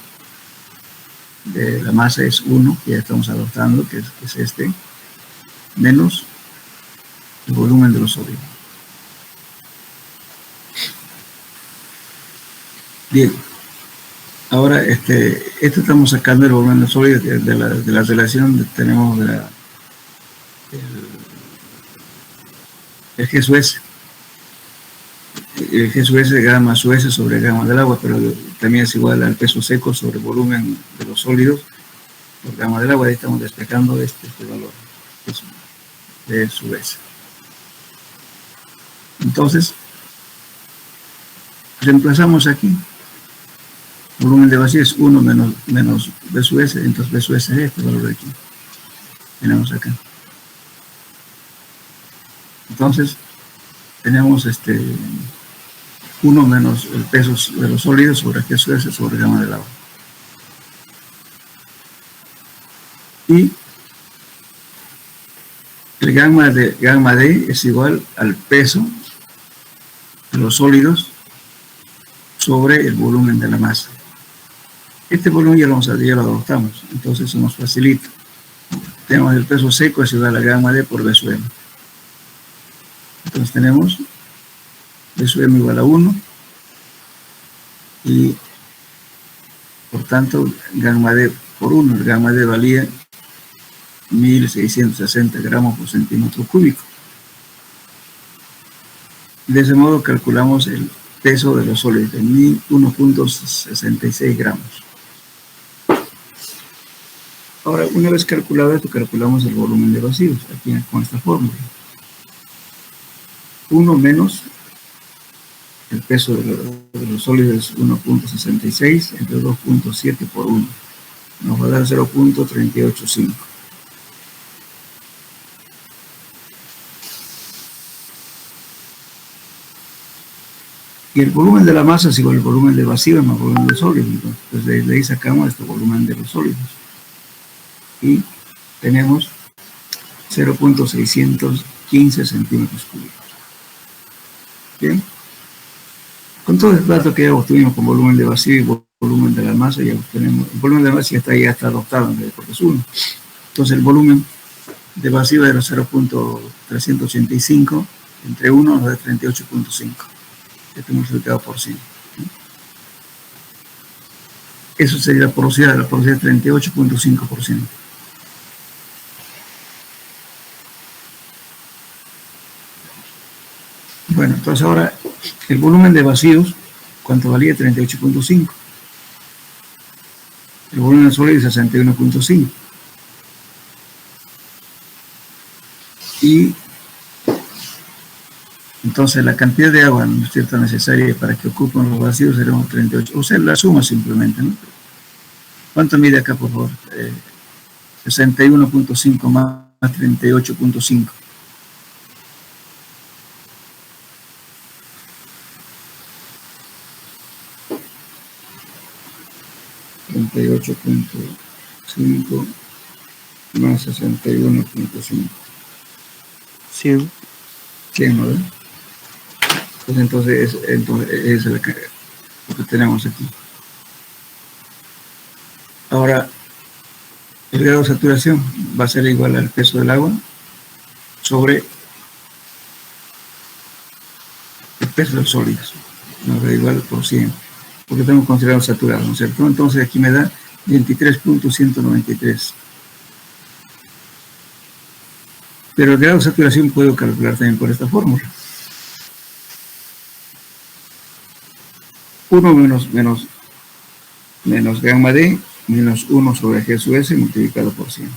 de la masa es 1, que ya estamos adoptando, que es este, menos el volumen de los sólidos. Bien, ahora esto estamos sacando el volumen de los sólidos de la relación que tenemos de el G sub S. El G sub S de gamma sub S sobre gamma del agua, pero también es igual al peso seco sobre el volumen de los sólidos por gamma del agua. Ahí estamos despejando este valor de sub S. Entonces, reemplazamos aquí. Volumen de vacío es 1 menos B sub S, entonces B sub S es este valor de aquí. Tenemos acá. Entonces, tenemos 1 menos el peso de los sólidos sobre G sub S sobre gamma del agua. Y el gamma D es igual al peso de los sólidos sobre el volumen de la masa. Este volumen ya lo adoptamos, entonces eso nos facilita. Tenemos el peso seco es igual a gamma D por B sub M. Entonces tenemos B sub M igual a 1 y por tanto gamma D por 1. El gamma D valía 1660 gramos por centímetro cúbico. De ese modo calculamos el peso de los sólidos de 1.66 gramos. Ahora, una vez calculado esto, calculamos el volumen de vacíos, aquí con esta fórmula. 1 menos el peso de los sólidos es 1.66 entre 2.7 por 1. Nos va a dar 0.385. Y el volumen de la masa es igual al volumen de vacío más el volumen de sólidos. Entonces, de ahí sacamos este volumen de los sólidos. Y tenemos 0.615 centímetros cúbicos. Bien. Con todo el dato que ya obtuvimos con volumen de vacío y volumen de la masa, ya obtenemos. El volumen de la masa ya está adoptado, porque es 1. Entonces, el volumen de vacío era 0.385 entre 1 nos da 38.5. Este multiplicado por 100. Eso sería la porosidad es 38.5%. Bueno, entonces ahora el volumen de vacíos, ¿cuánto valía? 38.5. El volumen de sólidos 61.5. Y entonces la cantidad de agua, ¿no es cierto?, necesaria para que ocupen los vacíos sería 38. O sea, la suma simplemente, ¿no? ¿Cuánto mide acá, por favor? 61.5 más 38.5. 38.5 más 61.5. 100. 100, ¿no? Pues entonces es lo que tenemos aquí. Ahora, el grado de saturación va a ser igual al peso del agua sobre el peso de los sólidos. Nos da igual por 100, porque tenemos considerado saturado, ¿no es cierto? Entonces aquí me da 23.193. Pero el grado de saturación puedo calcular también por esta fórmula. 1 menos gamma D menos 1 sobre G sub S multiplicado por 100.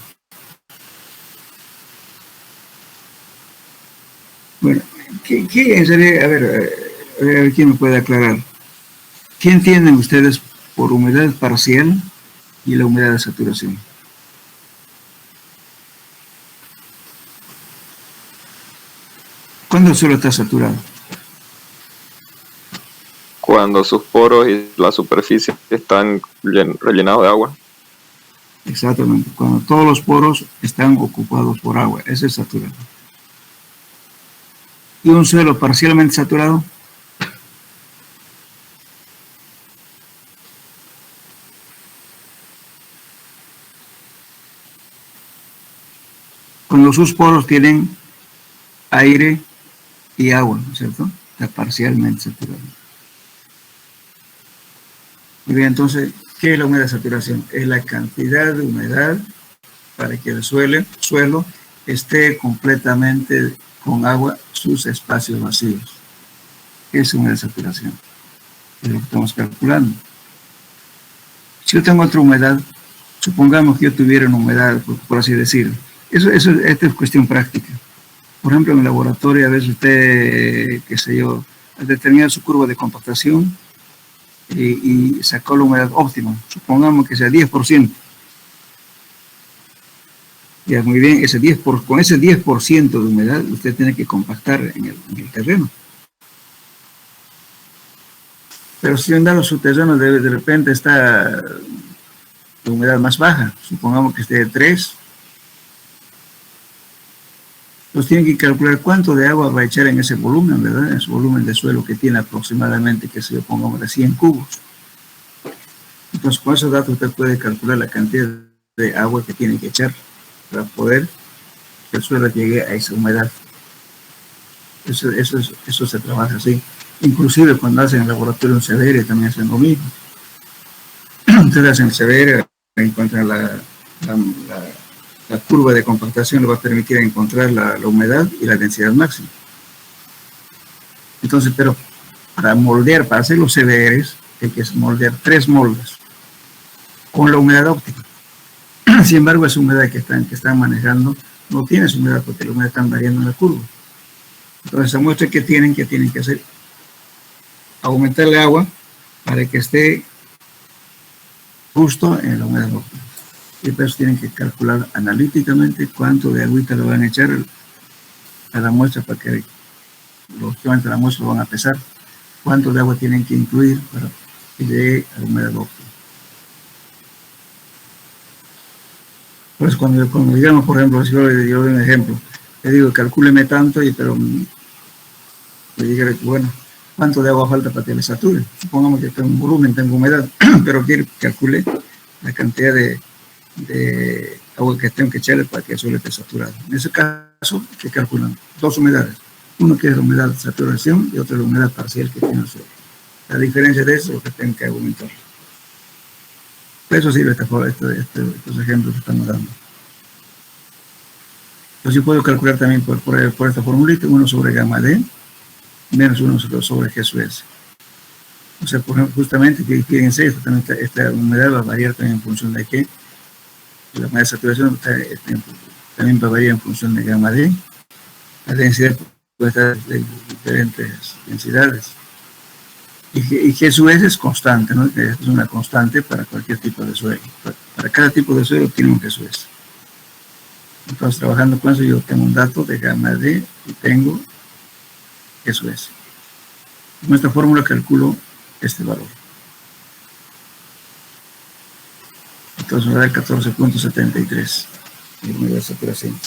Bueno, ¿qué sería? A ver, ¿quién me puede aclarar? ¿Qué entienden ustedes por humedad parcial y la humedad de saturación? ¿Cuándo el suelo está saturado? Cuando sus poros y la superficie están rellenados de agua. Exactamente, cuando todos los poros están ocupados por agua, ese es saturado. ¿Y un suelo parcialmente saturado? Cuando sus poros tienen aire y agua, ¿no es cierto? Está parcialmente saturado. Muy bien, entonces, ¿qué es la humedad de saturación? Es la cantidad de humedad para que el suelo esté completamente con agua sus espacios vacíos. Es humedad de saturación. Es lo que estamos calculando. Si yo tengo otra humedad, supongamos que yo tuviera una humedad, por así decirlo. Esta es cuestión práctica. Por ejemplo, en el laboratorio, a veces usted, qué sé yo, determina su curva de compactación y sacó la humedad óptima. Supongamos que sea 10%. Ya, muy bien, con ese 10% de humedad usted tiene que compactar en el terreno. Pero si en su terreno de repente está la humedad más baja, supongamos que esté de 3, pues tienen que calcular cuánto de agua va a echar en ese volumen, ¿verdad? En ese volumen de suelo que tiene aproximadamente, que se pongamos de 100 cubos. Entonces, con esos datos usted puede calcular la cantidad de agua que tiene que echar para poder que el suelo llegue a esa humedad. Eso se trabaja así. Inclusive cuando hacen el laboratorio en CBR también hacen lo mismo. Ustedes hacen el CBR, encuentran la curva de compactación, le va a permitir encontrar la humedad y la densidad máxima. Entonces, pero para hacer los CBRs, hay que moldear 3 moldes con la humedad óptima. Sin embargo, esa humedad que están manejando no tiene esa humedad porque la humedad está variando en la curva. Entonces, esa muestra que tienen que hacer, aumentarle agua para que esté justo en la humedad óptima. Y por eso tienen que calcular analíticamente cuánto de agüita le van a echar a la muestra para que los que van a la muestra lo van a pesar. Cuánto de agua tienen que incluir para que llegue a la humedad óptima. Pues cuando digamos, por ejemplo, si yo doy un ejemplo, le digo, calcúleme tanto, pero le digo, bueno, ¿cuánto de agua falta para que le sature? Supongamos que tengo un volumen, tengo humedad, pero quiero que calcule la cantidad de agua que tengo que echarle para que el suelo esté saturado. En ese caso, se calculan 2 humedades. Uno que es la humedad de saturación y otro la humedad parcial que tiene el suelo. La diferencia de eso es lo que tengo que aumentar. Por eso sirve estos ejemplos que estamos dando. Entonces yo puedo calcular también por esta formulita 1 sobre gamma D menos 1 sobre G sub S. O sea, por ejemplo, justamente, fíjense, esta humedad va a variar también en función de qué. La humedad de saturación también va a variar en función de gamma D. La densidad puede estar de diferentes densidades. Y G sub S es constante, ¿no? Es una constante para cualquier tipo de suelo. Para cada tipo de suelo tiene un G sub S. Entonces, trabajando con eso, yo tengo un dato de gamma D y tengo G sub S. Con esta fórmula calculo este valor. Entonces me da el 14.73 de humedad de saturación.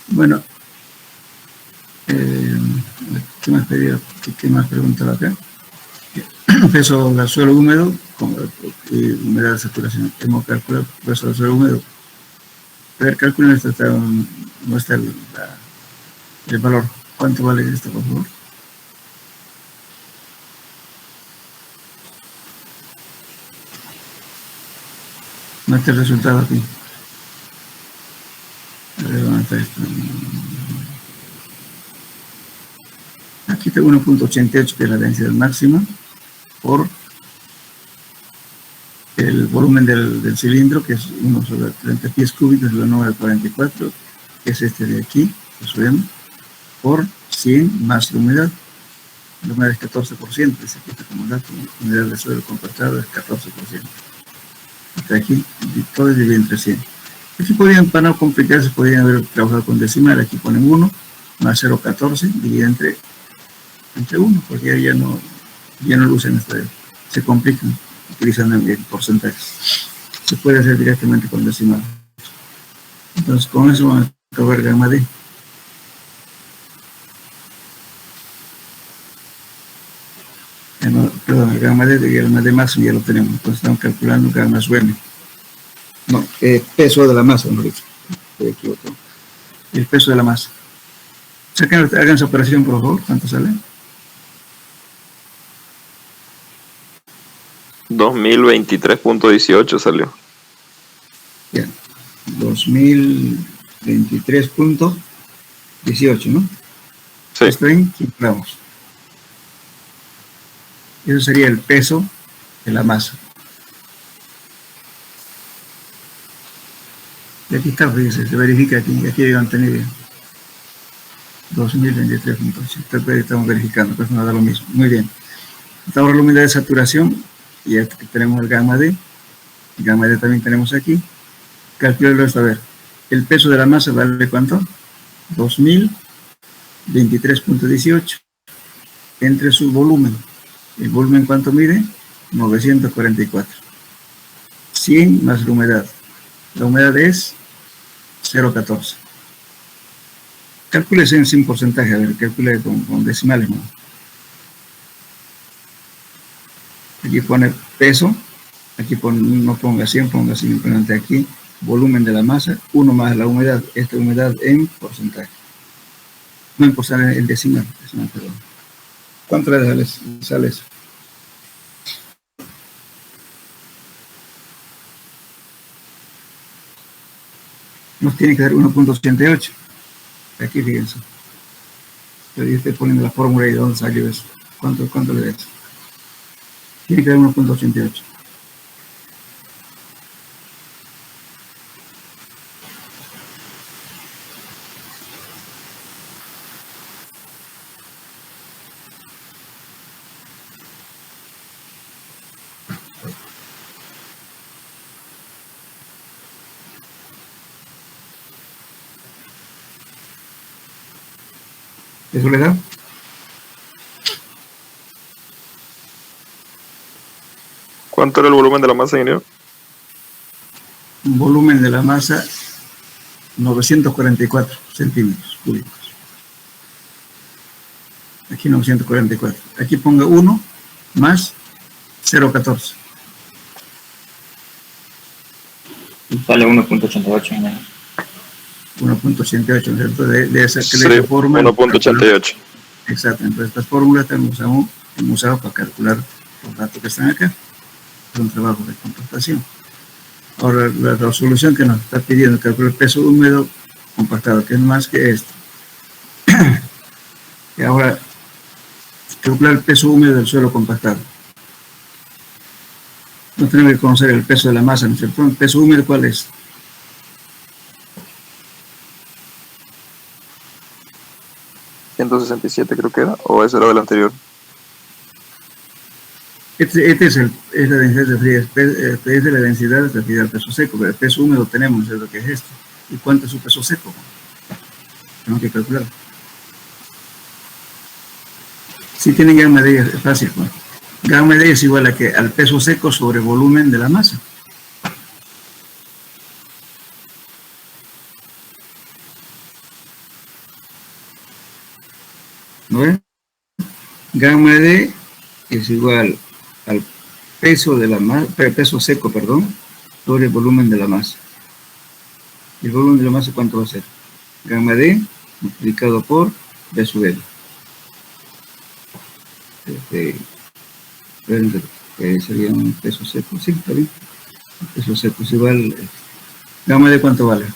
Bueno, ¿qué más pedía? ¿Qué más preguntaba acá? Peso del suelo húmedo y humedad de saturación. Hemos calculado el peso del suelo húmedo. A ver, calculen no está el valor. ¿Cuánto vale esto, por favor? No está el resultado aquí. A ver, ¿dónde está esto? Aquí tengo 1.88, que es la densidad máxima, por el volumen del cilindro, que es 1 sobre 30 pies cúbicos, es la número 44, que es este de aquí, que subimos, por 100 más la humedad. La humedad es 14%, dice aquí está como dato, la humedad del suelo compactado es 14%. Hasta aquí, todo es dividido entre 100. Aquí podrían, para no complicarse, podrían haber trabajado con decimal. Aquí ponen 1 más 0,14, dividido entre 1, porque ya no lo usan, se complican utilizando el porcentaje. Se puede hacer directamente con decimal. Entonces, con eso vamos a acabar gamma D. Perdón, el gamma D y el gamma D máximo ya lo tenemos. Entonces, estamos calculando gamma M. No, peso de la masa, no estoy equivocado. El peso de la masa. Hagan esa operación, por favor. ¿Cuánto sale? 2023.18 salió. Bien, 2023.18, ¿no? Sí. Esto en kilogramos. Eso sería el peso de la masa. Y aquí está, fíjense, se verifica aquí deben tener bien. 2023.8. Estamos verificando, pues no da lo mismo. Muy bien. Ahora la humedad de saturación. Y aquí tenemos el gamma D. El gamma D también tenemos aquí. Calcularlo esto, a ver. El peso de la masa vale ¿cuánto? 2023.18 entre su volumen. ¿El volumen cuánto mide? 944. 100 más la humedad. La humedad es 0,14. Calcúlese sin porcentaje, a ver, calcule con decimales, ¿no? Aquí pone peso, aquí no ponga 100, ponga simplemente aquí, volumen de la masa, 1 más la humedad, esta humedad en porcentaje. No en porcentaje, en decimal, perdón. ¿Cuánto le sale eso? Nos tiene que dar 1.88. Aquí fíjense. Pero yo estoy poniendo la fórmula y de dónde salió eso. ¿Cuánto le da eso? Tiene que dar 1.88. ¿Eso le da? ¿Cuánto era el volumen de la masa, ingeniero? Volumen de la masa 944 centímetros cúbicos. Aquí 944. Aquí ponga 1 más 0,14. Sale 1.88, ingeniero. 1.88, ¿cierto? De esa Sí, forma. 1.88. Exacto. Entonces, estas fórmulas hemos usado para calcular los datos que están acá. Es un trabajo de compactación. Ahora, la resolución que nos está pidiendo calcular el peso húmedo compactado, que es más que esto. Y ahora, calcular el peso húmedo del suelo compactado. No tenemos que conocer el peso de la masa, ¿no es cierto? ¿El peso húmedo cuál es? ¿167 creo que era? ¿O ese era del anterior? Este es la densidad de frío, es de la densidad de del peso seco, pero el peso húmedo tenemos, es lo que es esto. ¿Y cuánto es su peso seco? Tenemos que calcular. Si tienen gamma D, es fácil, ¿no? Gamma D es igual al peso seco sobre volumen de la masa. ¿No ven? Gamma D es igual al peso de la masa, peso seco, perdón, sobre el volumen de la masa. ¿El volumen de la masa cuánto va a ser? Gamma D multiplicado por B sub L. Sería un peso seco, sí, está bien. El peso seco es igual. ¿Gamma D cuánto vale?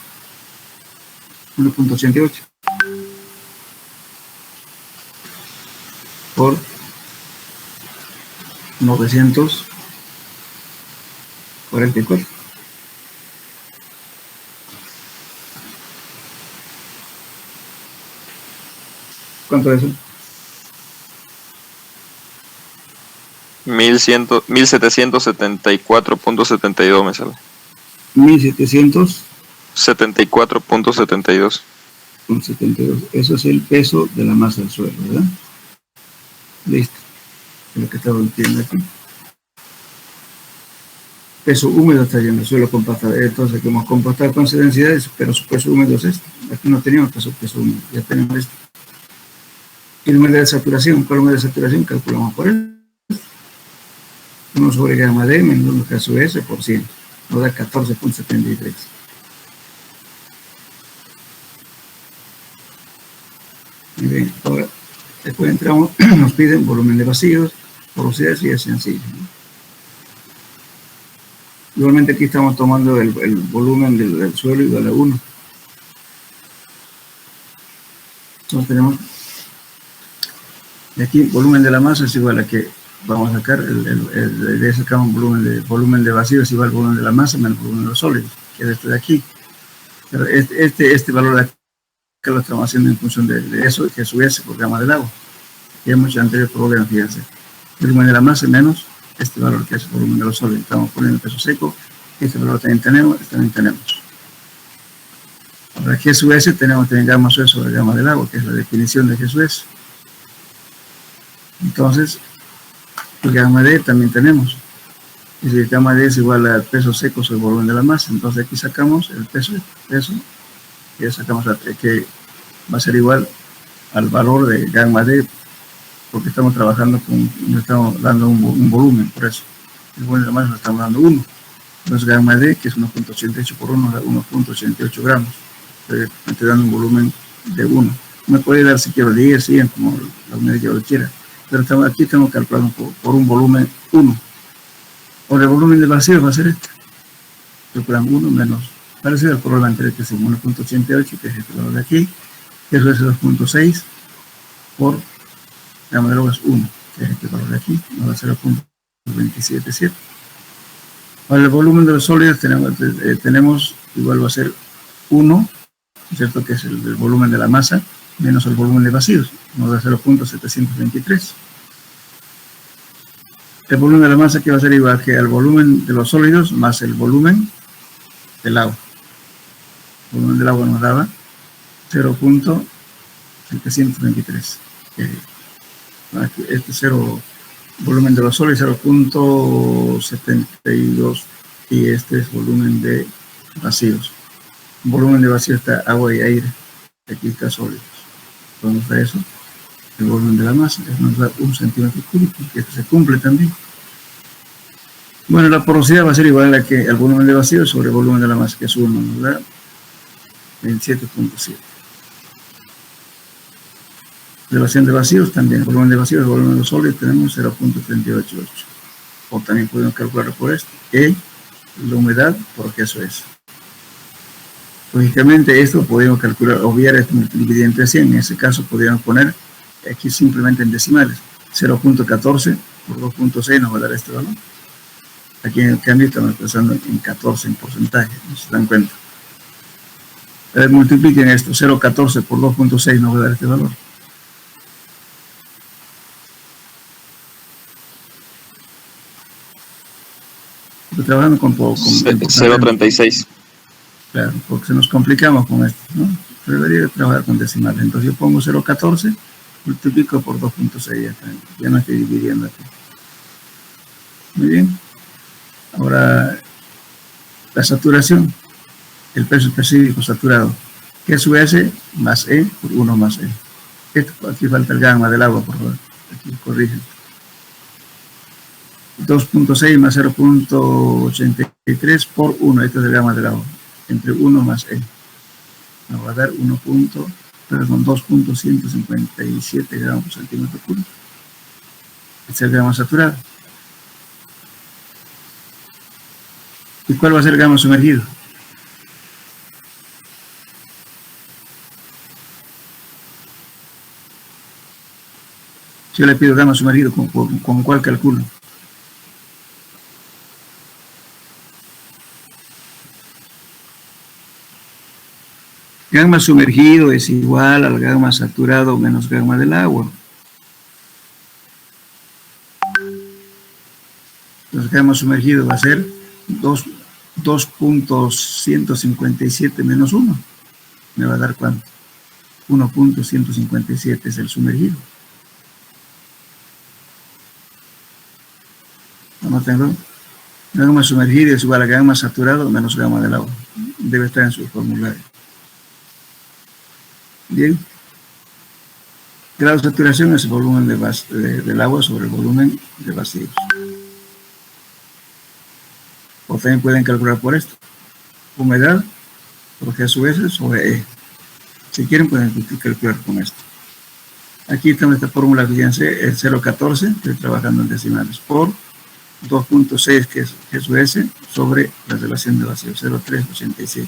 1.88 por 944. ¿Cuánto es eso? 1774.72 me sale. 1774.72. 74.72. Eso es el peso de la masa del suelo, ¿verdad? Listo. Es lo que estaba diciendo aquí. Peso húmedo está en el suelo compactado. Entonces, como compactar con densidades, pero su peso húmedo es este. Aquí no teníamos peso húmedo, ya tenemos este. Y el número de saturación, ¿cuál número de saturación? Calculamos por él. 1 sobre gamma D menos 1 caso S por 100. Nos da 14.73. Muy bien, ahora después entramos, nos piden volumen de vacíos, porosidades y es sencillo, ¿no? Igualmente aquí estamos tomando el volumen del suelo igual a 1. Entonces tenemos, de aquí volumen de la masa es igual a que vamos a sacar, de sacamos volumen de vacío es igual al volumen de la masa menos el volumen de los sólidos, que es este de aquí. Pero este valor de aquí que lo estamos haciendo en función de eso, que es S por gamma del agua. Ya hemos hecho anterior problema, fíjense. El volumen de la masa menos este valor que es el volumen de los sólidos. Estamos poniendo el peso seco, este valor también tenemos. Ahora G sub S tenemos también gamma sub sobre gamma del agua, que es la definición de G sub S. Entonces, el gamma D también tenemos. Y si el gamma D es igual al peso seco sobre el volumen de la masa, entonces aquí sacamos el peso que sacamos que va a ser igual al valor de gamma D, porque estamos trabajando no estamos dando un volumen, por eso. El volumen de la masa lo estamos dando 1. Entonces gamma D, que es 1.88 por 1, da 1.88 gramos. Entonces, me estoy dando un volumen de 1. Me puede dar si quiero 10, 100, como la unidad que yo quiera. Pero aquí estamos calculando por un volumen 1. Ahora el volumen de vacío va a ser este. Calculamos 1 menos, parecido al problema anterior que es 1.88, que es este valor de aquí. Eso es 2.6 por gamma de agua es 1, que es este valor de aquí, nos da 0.277. Ahora el volumen de los sólidos tenemos igual va a ser 1, ¿cierto? Que es el volumen de la masa menos el volumen de vacíos, nos da 0.723. El volumen de la masa que va a ser igual que el volumen de los sólidos más el volumen del agua. El volumen del agua nos daba 0.723. Este volumen de los sólidos 0.72 y este es volumen de vacíos. El volumen de vacío está agua y aire. Aquí está sólidos. Entonces da eso. El volumen de la masa nos da 1 centímetro cúbico, que esto se cumple también. Bueno, la porosidad va a ser igual a que el volumen de vacío sobre el volumen de la masa, que es 1, nos da 27.7. Relación de vacíos también, el volumen de vacíos, el volumen de los sólidos tenemos 0.388. O también podemos calcularlo por esto. E, la humedad, porque eso es. Lógicamente esto podemos calcular, obviar esto dividido entre 100, en ese caso podríamos poner aquí simplemente en decimales, 0.14 por 2.6 nos va a dar este valor. Aquí en el cambio estamos pensando en 14 en porcentaje, no se dan cuenta. Multipliquen esto, 0.14 por 2.6 nos va a dar este valor. Estoy trabajando con 0.36. Claro, porque se nos complicamos con esto, ¿no? Pero debería trabajar con decimales. Entonces yo pongo 0.14, multiplico por 2.6, ya no estoy dividiendo aquí. Muy bien. Ahora, la saturación, el peso específico saturado, que es S más E por 1 más E. Esto, aquí falta el gamma del agua, por favor. Aquí corrigen. 2.6 más 0.83 por 1, esto es el gamma del agua. Entre 1 más E. Nos va a dar 2.157 gramos por centímetro cúbico. Este es el gamma saturado. ¿Y cuál va a ser el gamma sumergido? Si yo le pido gamma sumergido, ¿con cuál calculo? Gamma sumergido es igual al gamma saturado menos gamma del agua. Entonces, gamma sumergido va a ser 2.157 menos 1. Me va a dar ¿cuánto? 1.157 es el sumergido. ¿No tengo? Gamma sumergido es igual a gamma saturado menos gamma del agua. Debe estar en su formulario. Bien. Grado de saturación es el volumen del agua sobre el volumen de vacíos. O también pueden calcular por esto. Humedad por G sub S sobre E. Si quieren pueden calcular con esto. Aquí está esta fórmula, fíjense, el 0.14, estoy trabajando en decimales, por 2.6 que es G sub S sobre la relación de vacío, 0.387.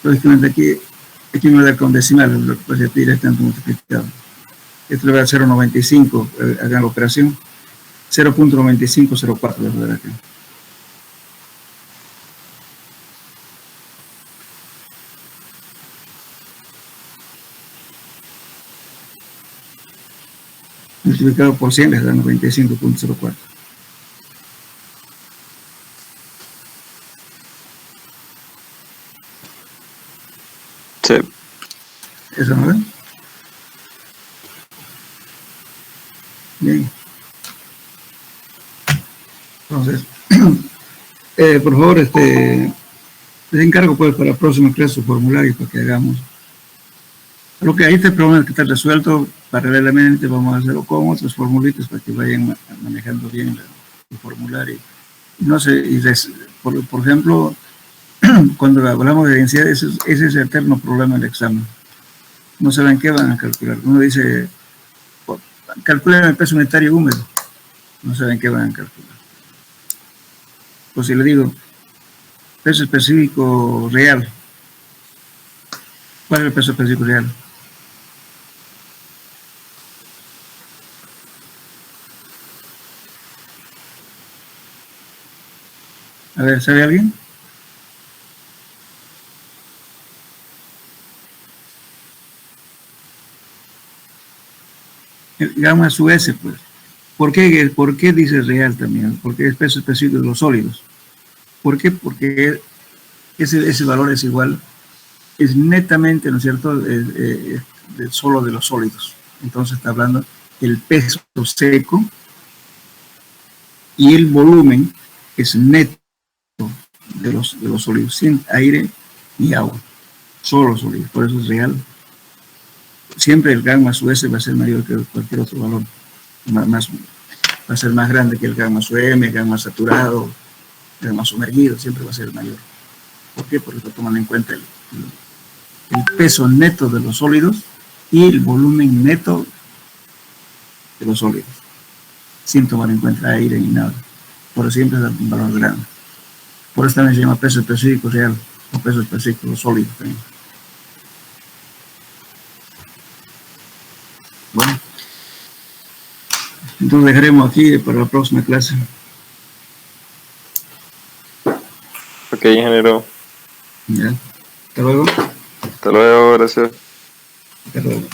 Lógicamente aquí me va a dar con decimales, lo que ya directamente multiplicado. Esto le va a dar 0.95, hagan la operación, 0.9504 le voy a dar aquí. Multiplicado por 100 les da 95.04. Sí. ¿Eso no ven? Bien. Entonces, por favor, les encargo pues para la próxima clase su formulario para que hagamos. Lo que ahí este problema que está resuelto, paralelamente vamos a hacerlo con otros formulitos para que vayan manejando bien el formulario. No sé, por ejemplo, cuando hablamos de densidad, ese es el eterno problema del examen. No saben qué van a calcular. Uno dice, calculen el peso unitario húmedo. No saben qué van a calcular. Pues si le digo, peso específico real. ¿Cuál es el peso específico real? A ver, ¿sabe alguien? El gamma sub S, pues. ¿Por qué dice real también? Porque es peso específico de los sólidos. ¿Por qué? Porque ese valor es igual, es netamente, ¿no es cierto?, solo de los sólidos. Entonces está hablando del peso seco y el volumen es neto de los sólidos, sin aire ni agua, solo sólidos, por eso es real. Siempre el gamma sub S va a ser mayor que cualquier otro valor, va a ser más grande que el gamma sub M, gamma saturado, gamma sumergido, siempre va a ser mayor. ¿Por qué? Porque está tomando en cuenta el peso neto de los sólidos y el volumen neto de los sólidos, sin tomar en cuenta aire ni nada. Por eso siempre es un valor grande. Por eso también se llama peso específico real, o peso específico sólido también. Bueno, entonces dejaremos aquí para la próxima clase. Ok, ingeniero. Ya. Hasta luego. Hasta luego, gracias. Hasta luego.